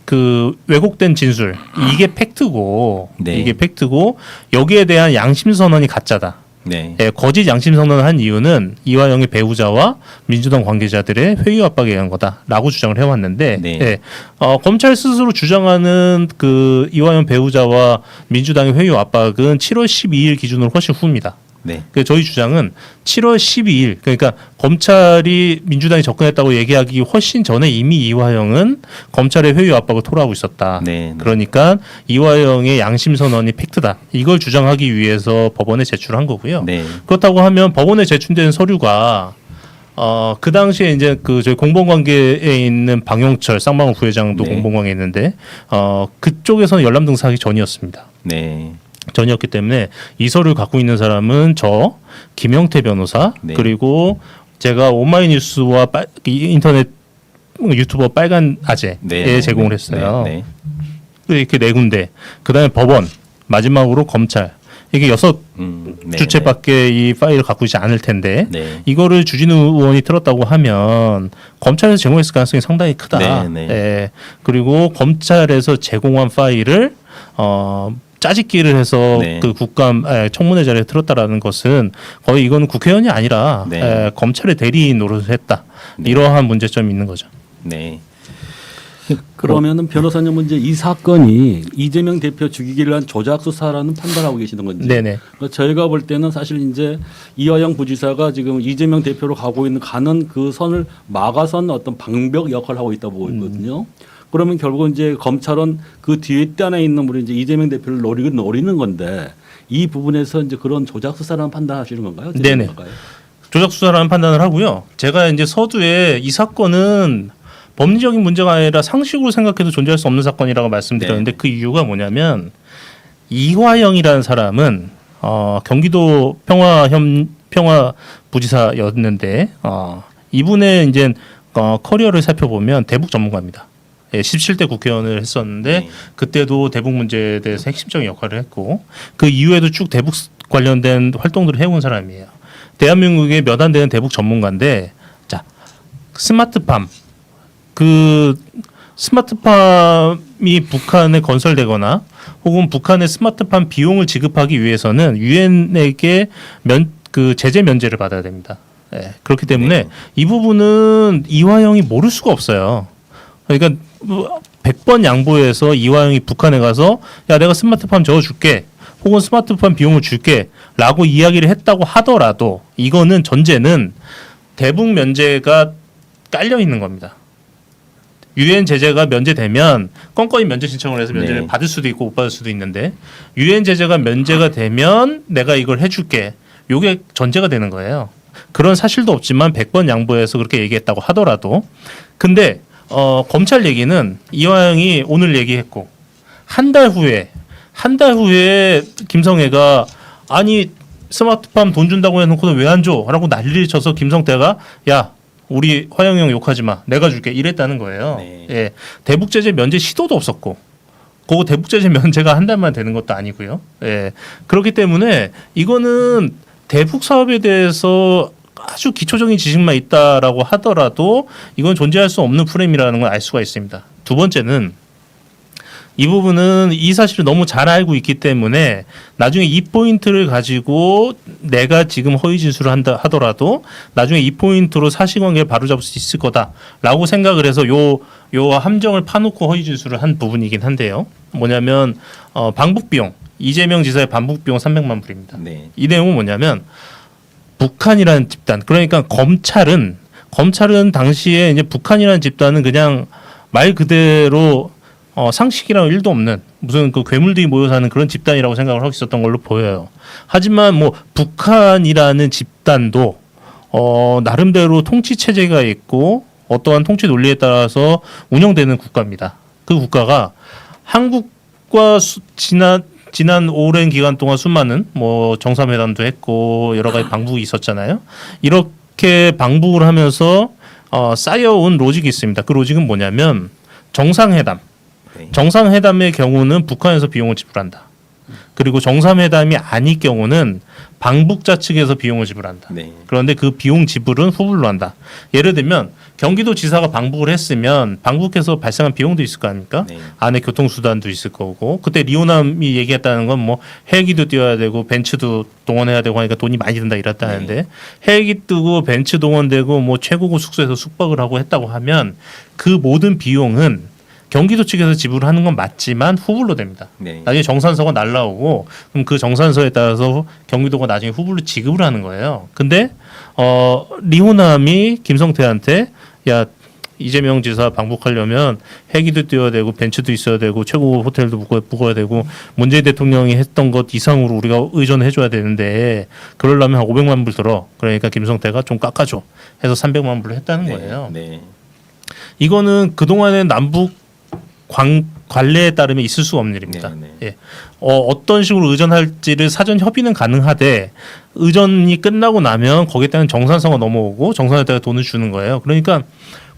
그 왜곡된 진술 이게 팩트고 네. 이게 팩트고 여기에 대한 양심 선언이 가짜다. 네. 거짓 양심 선언을 한 이유는 이화영의 배우자와 민주당 관계자들의 회유 압박에 의한 거다라고 주장을 해왔는데 네. 검찰 스스로 주장하는 그 이화영 배우자와 민주당의 회유 압박은 7월 12일 기준으로 훨씬 후입니다. 네. 그 저희 주장은 7월 12일 그러니까 검찰이 민주당이 접근했다고 얘기하기 훨씬 전에 이미 이화영은 검찰의 회유 압박을 토로하고 있었다. 네. 그러니까 이화영의 양심 선언이 팩트다. 이걸 주장하기 위해서 법원에 제출한 거고요. 네. 그렇다고 하면 법원에 제출된 서류가 그 당시에 이제 그 저희 공범관계에 있는 방용철 쌍방울 부회장도 네. 공범관계에 있는데 그쪽에서는 열람 등사하기 전이었습니다. 네. 전이었기 때문에 이 서류를 갖고 있는 사람은 저 김영태 변호사 네. 그리고 제가 오마이뉴스와 인터넷 유튜버 빨간 아재에 네. 제공을 했어요. 네. 이렇게 네 군데 그다음에 법원 마지막으로 검찰 이게 6 네. 주체밖에 이 파일을 갖고 있지 않을 텐데 네. 이거를 주진우 의원이 틀었다고 하면 검찰에서 제공했을 가능성이 상당히 크다. 네, 네. 예. 그리고 검찰에서 제공한 파일을 짜집기를 해서 네. 그 국감 청문회 자리에 틀었다라는 것은 거의 이거는 국회의원이 아니라 네. 검찰의 대리인 노릇을 했다. 네. 이러한 문제점이 있는 거죠. 네. 그러면은 변호사님은 이제 이 사건이 이재명 대표 죽이기를 한 조작 수사라는 판단하고 계시는 건지. 네네. 그러니까 저희가 볼 때는 사실 이제 이화영 부지사가 지금 이재명 대표로 가는 그 선을 막아선 어떤 방벽 역할을 하고 있다고 보고 있거든요. 그러면 결국 이제 검찰은 그 뒷단에 있는 우리 이제 이재명 대표를 노리는 건데 이 부분에서 이제 그런 조작 수사라는 판단하시는 건가요? 네네. 조작 수사라는 판단을 하고요. 제가 이제 서두에 이 사건은 법리적인 문제가 아니라 상식으로 생각해도 존재할 수 없는 사건이라고 말씀드렸는데 그 이유가 뭐냐면 이화영이라는 사람은 경기도 평화부지사였는데 이분의 이제 커리어를 살펴보면 대북 전문가입니다. 17대 국회의원을 했었는데 네. 그때도 대북 문제에 대해서 핵심적인 역할을 했고 그 이후에도 쭉 대북 관련된 활동들을 해온 사람이에요. 대한민국에 몇 안 되는 대북 전문가인데 자 스마트팜 그 스마트팜이 북한에 건설되거나 혹은 북한의 스마트팜 비용을 지급하기 위해서는 유엔에게 그 제재 면제를 받아야 됩니다. 그렇기 때문에 네. 이 부분은 이화영이 모를 수가 없어요. 그러니까 100번 양보해서 이화영이 북한에 가서 야 내가 스마트팜 적어줄게 혹은 스마트팜 비용을 줄게 라고 이야기를 했다고 하더라도 이거는 전제는 대북 면제가 깔려 있는 겁니다. 유엔 제재가 면제되면 건건히 면제 신청을 해서 면제를 네. 받을 수도 있고 못 받을 수도 있는데 유엔 제재가 면제가 되면 내가 이걸 해줄게. 요게 전제가 되는 거예요. 그런 사실도 없지만 100번 양보해서 그렇게 얘기했다고 하더라도 근데 검찰 얘기는 이화영이 오늘 얘기했고 한 달 후에 김성애가 아니 스마트팜 돈 준다고 해놓고는 왜 안 줘? 라고 난리를 쳐서 김성태가 야 우리 화영이 형 욕하지 마. 내가 줄게. 이랬다는 거예요. 네. 예. 대북제재 면제 시도도 없었고 그거 대북제재 면제가 한 달만 되는 것도 아니고요. 예. 그렇기 때문에 이거는 대북 사업에 대해서 아주 기초적인 지식만 있다라고 하더라도 이건 존재할 수 없는 프레임이라는 걸 알 수가 있습니다. 두 번째는 이 부분은 이 사실을 너무 잘 알고 있기 때문에 나중에 이 포인트를 가지고 내가 지금 허위 진술을 한다 하더라도 나중에 이 포인트로 사실관계를 바로잡을 수 있을 거다라고 생각을 해서 요 함정을 파놓고 허위 진술을 한 부분이긴 한데요. 뭐냐면 방북 비용 이재명 지사의 방북 비용 300만 불입니다. 네. 이 내용은 뭐냐면 북한이라는 집단 그러니까 검찰은 당시에 이제 북한이라는 집단은 그냥 말 그대로 상식이랑 일도 없는 무슨 그 괴물들이 모여 사는 그런 집단이라고 생각을 하고 있었던 걸로 보여요. 하지만 뭐 북한이라는 집단도 나름대로 통치 체제가 있고 어떠한 통치 논리에 따라서 운영되는 국가입니다. 그 국가가 한국과 지난 오랜 기간 동안 수많은 뭐 정상회담도 했고 여러 가지 방북이 있었잖아요. 이렇게 방북을 하면서 쌓여온 로직이 있습니다. 그 로직은 뭐냐면 정상회담. 네. 정상회담의 경우는 북한에서 비용을 지불한다. 그리고 정상회담이 아닐 경우는 방북자 측에서 비용을 지불한다. 네. 그런데 그 비용 지불은 후불로 한다. 예를 들면 경기도지사가 방북을 했으면 방북해서 발생한 비용도 있을 거 아닙니까? 네. 안에 교통수단도 있을 거고 그때 리오남이 얘기했다는 건 뭐 헬기도 띄워야 되고 벤츠도 동원해야 되고 하니까 돈이 많이 든다 이랬다는데 헬기 뜨고 벤츠 동원되고 뭐 최고급 숙소에서 숙박을 하고 했다고 하면 그 모든 비용은 경기도 측에서 지불하는 건 맞지만 후불로 됩니다. 네. 나중에 정산서가 날라오고 그럼 그 정산서에 따라서 경기도가 나중에 후불로 지급을 하는 거예요. 근데 리호남이 김성태한테 야 이재명 지사 방북하려면 헬기도 띄워야 되고 벤츠도 있어야 되고 최고급 호텔도 묵어야 되고 문재인 대통령이 했던 것 이상으로 우리가 의존해 줘야 되는데 그러려면 한 500만 불 들어. 그러니까 김성태가 좀 깎아줘 해서 300만 불을 했다는 거예요. 네. 이거는 그동안의 남북 관례에 따르면 있을 수가 없는 일입니다. 네, 예. 어떤 식으로 의전할지를 사전 협의는 가능하되 의전이 끝나고 나면 거기에 따른 정산서가 넘어오고 정산에다가 돈을 주는 거예요. 그러니까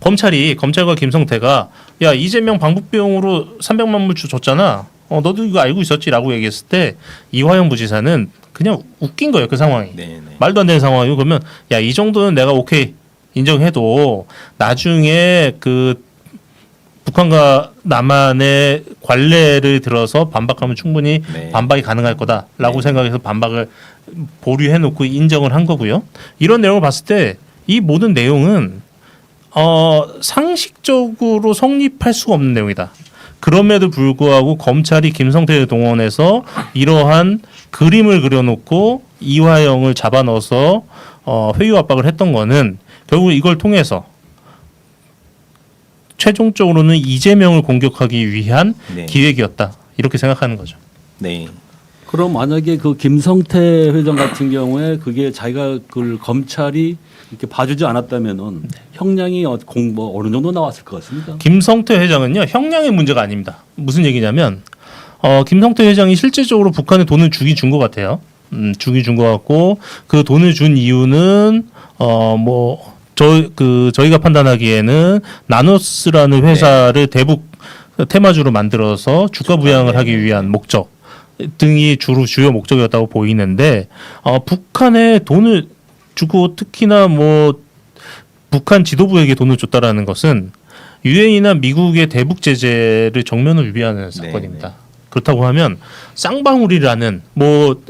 검찰과 김성태가 야 이재명 방북 비용으로 300만 불 줬잖아. 너도 이거 알고 있었지라고 얘기했을 때 이화영 부지사는 그냥 웃긴 거예요. 그 상황이. 네. 말도 안 되는 상황이고 그러면 야 이 정도는 내가 오케이 인정해도 나중에 그 북한과 남한의 관례를 들어서 반박하면 충분히 네. 반박이 가능할 거다라고 네. 생각해서 반박을 보류해놓고 인정을 한 거고요. 이런 내용을 봤을 때 이 모든 내용은 상식적으로 성립할 수가 없는 내용이다. 그럼에도 불구하고 검찰이 김성태를 동원해서 이러한 그림을 그려놓고 이화영을 잡아넣어서 회유 압박을 했던 거는 결국 이걸 통해서 최종적으로는 이재명을 공격하기 위한 네. 기획이었다 이렇게 생각하는 거죠. 네. 그럼 만약에 그 김성태 회장 같은 경우에 그게 자기가 그 검찰이 이렇게 봐주지 않았다면은 형량이 어느 정도 나왔을 것 같습니까? 김성태 회장은요 형량의 문제가 아닙니다. 무슨 얘기냐면 김성태 회장이 실질적으로 북한에 돈을 주긴 준 것 같아요. 주긴 준 것 같고 그 돈을 준 이유는 저희가 판단하기에는 나노스라는 회사를 대북 테마주로 만들어서 주가 부양을 하기 위한 목적 등이 주요 목적이었다고 보이는데 북한에 돈을 주고 특히나 북한 지도부에게 돈을 줬다라는 것은 유엔이나 미국의 대북 제재를 정면으로 위배하는 사건입니다. 그렇다고 하면 쌍방울이라는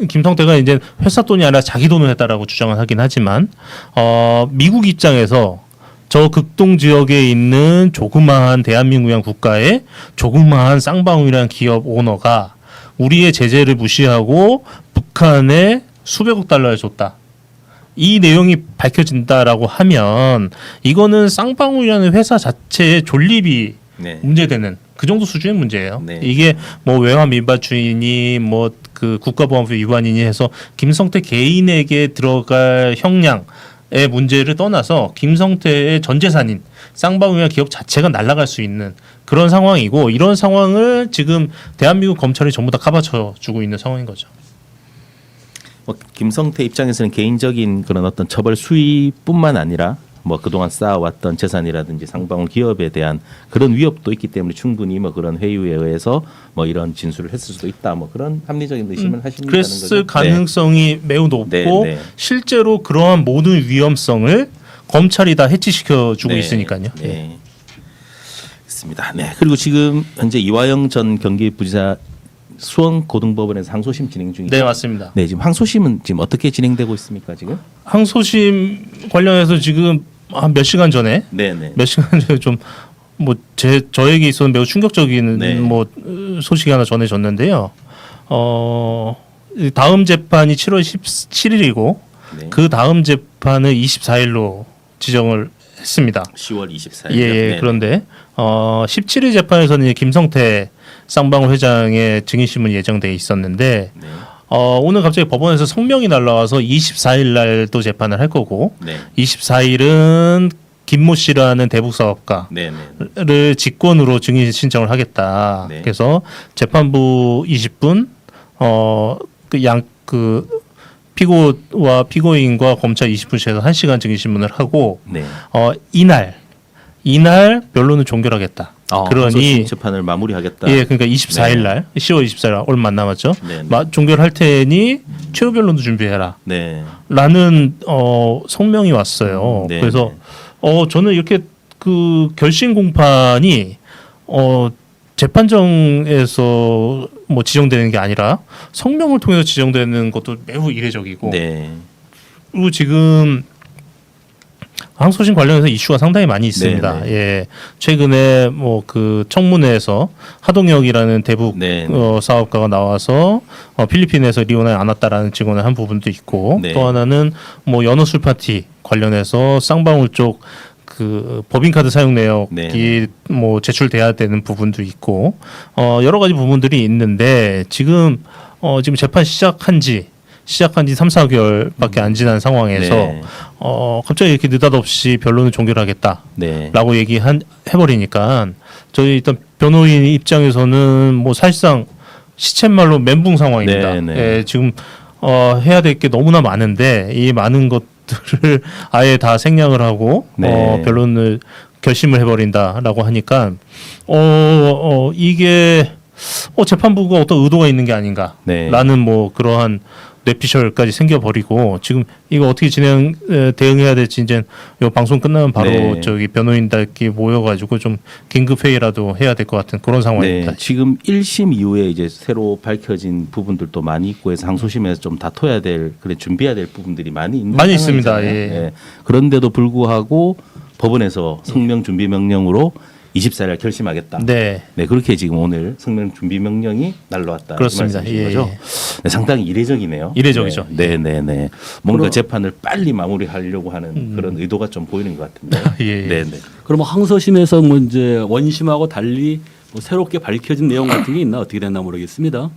김성태가 이제 회사 돈이 아니라 자기 돈을 했다라고 주장을 하긴 하지만 미국 입장에서 저 극동 지역에 있는 조그마한 대한민국이란 국가의 조그마한 쌍방울이라는 기업 오너가 우리의 제재를 무시하고 북한에 수백억 달러를 줬다. 이 내용이 밝혀진다라고 하면 이거는 쌍방울이라는 회사 자체의 존립이 문제되는 그 정도 수준의 문제예요. 네. 이게 외환 민바주의니 그 국가보안법 위반이니 해서 김성태 개인에게 들어갈 형량의 문제를 떠나서 김성태의 전 재산인 쌍방울이나 기업 자체가 날아갈 수 있는 그런 상황이고 이런 상황을 지금 대한민국 검찰이 전부 다 카바쳐주고 있는 상황인 거죠. 김성태 입장에서는 개인적인 그런 어떤 처벌 수위뿐만 아니라 그동안 쌓아왔던 재산이라든지 상방울 기업에 대한 그런 위협도 있기 때문에 충분히 그런 회유에 의해서 이런 진술을 했을 수도 있다. 그런 합리적인 의심을 하시는 거죠. 그랬을 가능성이 매우 높고 실제로 그러한 모든 위험성을 검찰이 다 해치시켜 주고 있으니까요. 네. 알겠습니다. 네. 그리고 지금 현재 이화영 전 경기부지사 수원고등법원에서 항소심 진행 중이죠. 네, 맞습니다. 네, 지금 항소심은 지금 어떻게 진행되고 있습니까, 지금? 항소심 관련해서 지금 한 몇 시간 전에 네, 네. 몇 시간 전에 좀 뭐 저에게 있어서 매우 충격적인 네. 뭐 소식이 하나 전해졌는데요. 다음 재판이 7월 17일이고 네. 그 다음 재판을 24일로 지정을 했습니다. 10월 24일. 예, 예. 그런데 17일 재판에서는 이제 김성태 쌍방울 회장의 증인신문이 예정돼 있었는데 네. 오늘 갑자기 법원에서 성명이 날라와서 24일 날도 재판을 할 거고 네. 24일은 김모 씨라는 대북 사업가를 네, 네. 직권으로 증인 신청을 하겠다. 네. 그래서 재판부 20분 그 피고와 피고인과 검찰 20분씩 해서 1시간 증인 신문을 하고 네. 이날 변론을 종결하겠다. 그러니 항소심 재판을 마무리하겠다. 예, 그러니까 24일 날 10월 24일 날 얼마 안 남았죠. 네, 네. 종결할 테니 최후 변론도 준비해라. 네. 라는 성명이 왔어요. 네, 그래서 저는 이렇게 그 결심 공판이 재판정에서 뭐 지정되는 게 아니라 성명을 통해서 지정되는 것도 매우 이례적이고 네. 그리고 지금 항소심 관련해서 이슈가 상당히 많이 있습니다. 네, 예, 최근에 뭐 그 청문회에서 하동혁이라는 대북 네, 사업가가 나와서 필리핀에서 리오나에 안 왔다라는 증언을 한 부분도 있고 네. 또 하나는 뭐 연어술 파티 관련해서 쌍방울 쪽 그 법인카드 사용 내역이 네. 뭐 제출돼야 되는 부분도 있고 여러 가지 부분들이 있는데 지금 재판 시작한 지 3, 4개월밖에 안 지난 상황에서 네. 갑자기 이렇게 느닷없이 변론을 종결하겠다라고 네. 해버리니까 저희 일단 변호인 입장에서는 뭐 사실상 시쳇말로 멘붕 상황입니다. 네, 네. 예, 지금 해야 될 게 너무나 많은데 이 많은 것들을 아예 다 생략을 하고 네. 변론을 결심을 해버린다라고 하니까 이게 재판부가 어떤 의도가 있는 게 아닌가라는 네. 뭐 그러한 뇌피셜까지 생겨버리고 지금 이거 어떻게 대응해야 될지 이제 요 방송 끝나면 바로 네. 저기 변호인들끼리 모여가지고 좀 긴급 회의라도 해야 될 것 같은 그런 상황입니다. 네, 지금 1심 이후에 이제 새로 밝혀진 부분들도 많이 있고 해서 항소심에서 좀 다퉈야 될, 준비해야 될 부분들이 많이 있는 많이 있습니다. 상황이잖아요. 예. 예. 그런데도 불구하고 법원에서 성명 준비 명령으로 24일 결심하겠다. 네. 네, 그렇게 지금 오늘 성명 준비 명령이 날라왔다. 그렇습니다. 이 말씀이신 예, 거죠? 예. 네, 상당히 이례적이네요. 이례적이죠. 네, 네, 네. 뭔가 재판을 빨리 마무리하려고 하는 그런 의도가 좀 보이는 것 같은데. 예, 예. 네, 네. 그러면 항소심에서 뭐 이제 원심하고 달리 뭐 새롭게 밝혀진 내용 같은 게 있나 어떻게 됐나 모르겠습니다.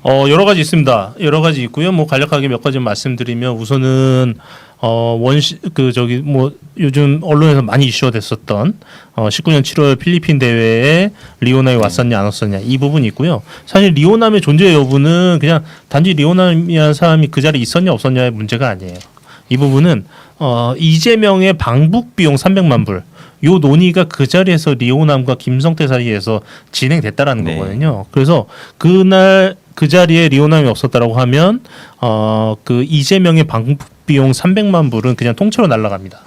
여러 가지 있습니다. 여러 가지 있고요. 뭐 간략하게 몇 가지 말씀드리면 우선은 뭐 요즘 언론에서 많이 이슈가 됐었던 19년 7월 필리핀 대회에 리오남이 왔었냐 안 왔었냐 이 부분이 있고요. 사실 리오남의 존재 여부는 그냥 단지 리오남이라는 사람이 그 자리에 있었냐 없었냐의 문제가 아니에요. 이 부분은 이재명의 방북 비용 300만 불. 요 논의가 그 자리에서 리오남과 김성태 사이에서 진행됐다라는 네. 거거든요. 그래서 그날 그 자리에 리오남이 없었다라고 하면 그 이재명의 방북 비용 300만 불은 그냥 통째로 날아갑니다.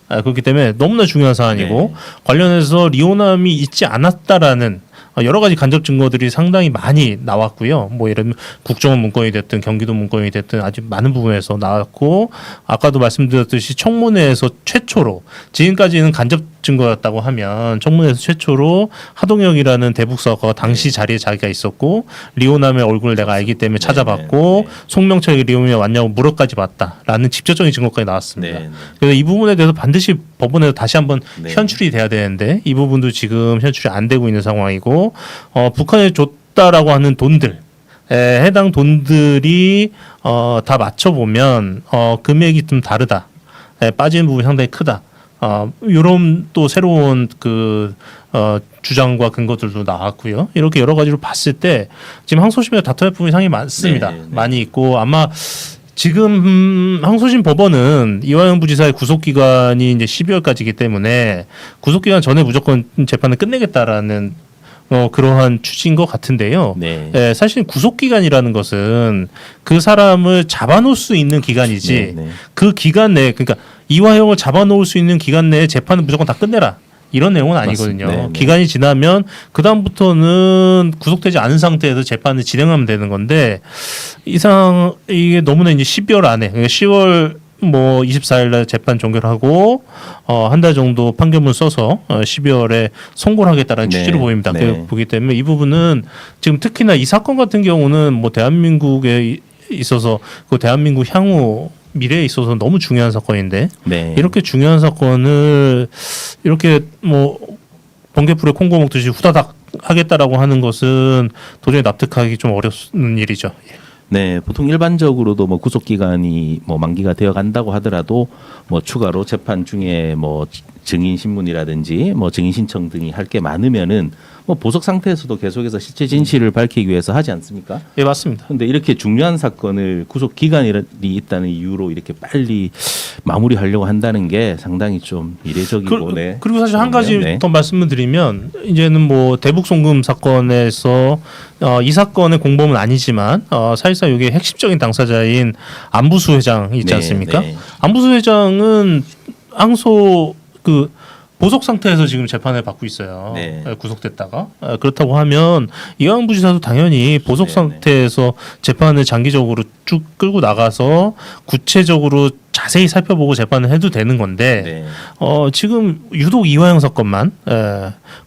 그렇기 때문에 너무나 중요한 사안이고 네. 관련해서 리오남이 있지 않았다라는 여러 가지 간접 증거들이 상당히 많이 나왔고요. 뭐 예를 들면 국정원 문건이 됐든 경기도 문건이 됐든 아주 많은 부분에서 나왔고 아까도 말씀드렸듯이 청문회에서 최초로 지금까지는 간접 증거였다고 하면 청문회에서 최초로 하동혁이라는 대북 사업가가 당시 자리에 자기가 있었고 리오남의 얼굴을 내가 알기 때문에 찾아봤고 네. 송명철이 리오남이 왔냐고 물어까지 봤다라는 직접적인 증거까지 나왔습니다. 네. 그래서 이 부분에 대해서 반드시 법원에서 다시 한번 네. 현출이 돼야 되는데 이 부분도 지금 현출이 안 되고 있는 상황이고 북한에 줬다라고 하는 돈들 해당 돈들이 다 맞춰보면 금액이 좀 다르다. 빠지는 부분이 상당히 크다. 이런 또 새로운 주장과 근거들도 나왔고요. 이렇게 여러 가지로 봤을 때 지금 항소심에서 다퉈야 할 부분이 상당히 많습니다. 네, 네. 많이 있고 아마 지금 항소심 법원은 이화영 부지사의 구속 기간이 이제 12월까지이기 때문에 구속 기간 전에 무조건 재판을 끝내겠다라는 그러한 취지인 것 같은데요. 네. 사실 구속 기간이라는 것은 그 사람을 잡아놓을 수 있는 기간이지 네, 네. 그 기간 내에 그러니까 이화영을 잡아놓을 수 있는 기간 내에 재판은 무조건 다 끝내라. 이런 내용은 아니거든요. 맞습니다. 네, 네. 기간이 지나면 그 다음부터는 구속되지 않은 상태에서 재판을 진행하면 되는 건데 이게 너무나 이제 12월 안에 그러니까 10월 뭐 24일 날 재판 종결하고 한 달 정도 판결문 써서 12월에 선고를 하겠다라는 네. 취지로 보입니다. 네. 보기 때문에 이 부분은 지금 특히나 이 사건 같은 경우는 뭐 대한민국에 있어서 그 대한민국 향후 미래에 있어서 너무 중요한 사건인데 네. 이렇게 중요한 사건을 이렇게 뭐 번개불에 콩고 먹듯이 후다닥 하겠다라고 하는 것은 도저히 납득하기 좀 어려운 일이죠. 네, 보통 일반적으로도 뭐 구속 기간이 뭐 만기가 되어 간다고 하더라도 뭐 추가로 재판 중에 뭐 증인 신문이라든지 뭐 증인 신청 등이 할 게 많으면은 뭐 보석 상태에서도 계속해서 실체 진실을 밝히기 위해서 하지 않습니까? 예, 맞습니다. 근데 이렇게 중요한 사건을 구속 기간이 있다는 이유로 이렇게 빨리 마무리하려고 한다는 게 상당히 좀 이례적이고 네. 그리고 사실 한 가지 네. 더 말씀을 드리면 이제는 뭐 대북 송금 사건에서 이 사건의 공범은 아니지만 사실상 이게 핵심적인 당사자인 안부수 회장이 있지 네, 않습니까? 네. 안부수 회장은 항소 그 보석 상태에서 지금 재판을 받고 있어요. 네. 구속됐다가 그렇다고 하면 이광 부지사도 당연히 보석 네, 상태에서 재판을 장기적으로 쭉 끌고 나가서 구체적으로 자세히 살펴보고 재판을 해도 되는 건데 네. 지금 유독 이화영 사건만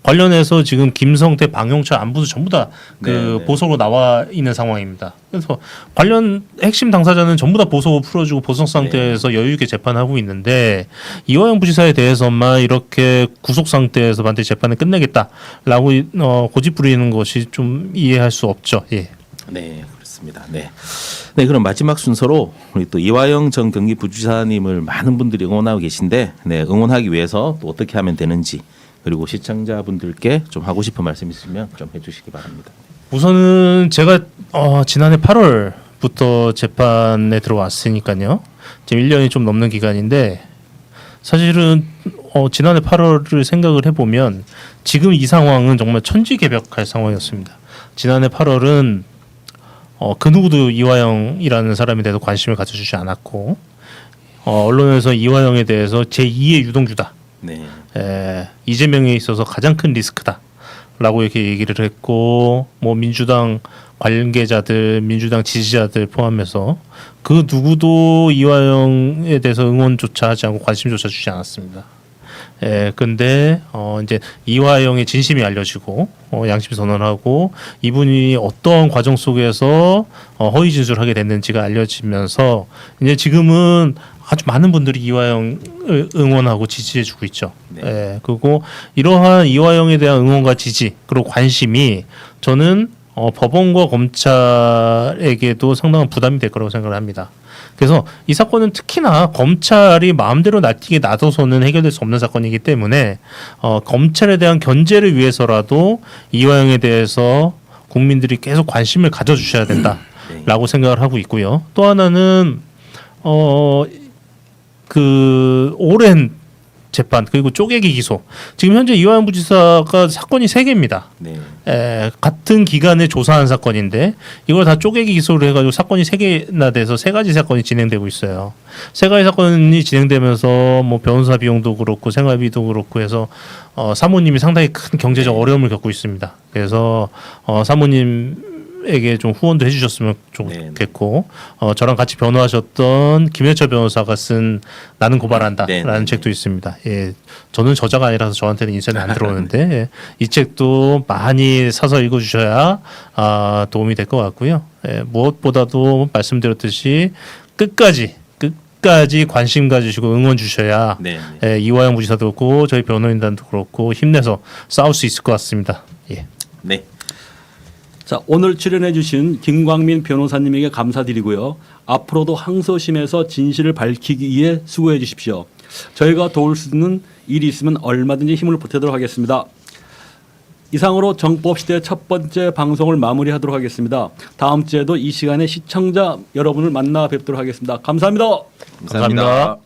관련해서 지금 김성태, 방영철, 안부수 전부 다 그 네, 네. 보석으로 나와 있는 상황입니다. 그래서 관련 핵심 당사자는 전부 다 보석을 풀어주고 보석 상태에서 여유 있게 재판하고 있는데 이화영 부지사에 대해서만 이렇게 구속 상태에서 반드시 재판을 끝내겠다라고 고집 부리는 것이 좀 이해할 수 없죠. 예. 네, 그렇습니다. 네. 네, 그럼 마지막 순서로 우리 또 이화영 전 경기부지사님을 많은 분들이 응원하고 계신데, 네, 응원하기 위해서 또 어떻게 하면 되는지 그리고 시청자분들께 좀 하고 싶은 말씀 있으면 좀 해주시기 바랍니다. 우선은 제가 지난해 8월부터 재판에 들어왔으니까요. 지금 1년이 좀 넘는 기간인데 사실은 지난해 8월을 생각을 해보면 지금 이 상황은 정말 천지개벽할 상황이었습니다. 지난해 8월은 그 누구도 이화영이라는 사람에 대해서 관심을 가져주지 않았고 언론에서 이화영에 대해서 제2의 유동규다. 네. 이재명에 있어서 가장 큰 리스크다라고 이렇게 얘기를 했고 뭐 민주당 관계자들, 민주당 지지자들 포함해서 그 누구도 이화영에 대해서 응원조차 하지 않고 관심조차 주지 않았습니다. 근데 이제 이화영의 진심이 알려지고 양심 선언하고 이분이 어떤 과정 속에서 허위 진술하게 됐는지가 알려지면서 이제 지금은 아주 많은 분들이 이화영을 응원하고 지지해주고 있죠. 네. 그리고 이러한 이화영에 대한 응원과 지지 그리고 관심이 저는 법원과 검찰에게도 상당한 부담이 될 거라고 생각을 합니다. 그래서 이 사건은 특히나 검찰이 마음대로 날뛰게 놔둬서는 해결될 수 없는 사건이기 때문에 검찰에 대한 견제를 위해서라도 이화영에 대해서 국민들이 계속 관심을 가져주셔야 된다라고 생각을 하고 있고요. 또 하나는 그 오랜 재판 그리고 쪼개기 기소. 지금 현재 이화영 부지사가 사건이 3개입니다. 네. 같은 기간에 조사한 사건인데 이걸 다 쪼개기 기소를 해가지고 사건이 3개나 돼서 3가지 사건이 진행되고 있어요. 3가지 사건이 진행되면서 뭐 변호사 비용도 그렇고 생활비도 그렇고 해서 사모님이 상당히 큰 경제적 어려움을 겪고 있습니다. 그래서 사모님에게 좀 후원도 해주셨으면 좋겠고 저랑 같이 변호하셨던 김해철 변호사가 쓴 나는 고발한다라는 책도 있습니다. 예, 저는 저자가 아니라서 저한테는 인쇄는 안 들어오는데 이 책도 많이 사서 읽어주셔야 도움이 될 것 같고요. 무엇보다도 말씀드렸듯이 끝까지 관심 가지시고 응원 주셔야 이화영 부지사도 그렇고 저희 변호인단도 그렇고 힘내서 싸울 수 있을 것 같습니다. 예. 네. 자, 오늘 출연해 주신 김광민 변호사님에게 감사드리고요. 앞으로도 항소심에서 진실을 밝히기 위해 수고해 주십시오. 저희가 도울 수 있는 일이 있으면 얼마든지 힘을 보태도록 하겠습니다. 이상으로 정법시대 첫 번째 방송을 마무리하도록 하겠습니다. 다음 주에도 이 시간에 시청자 여러분을 만나 뵙도록 하겠습니다. 감사합니다. 감사합니다.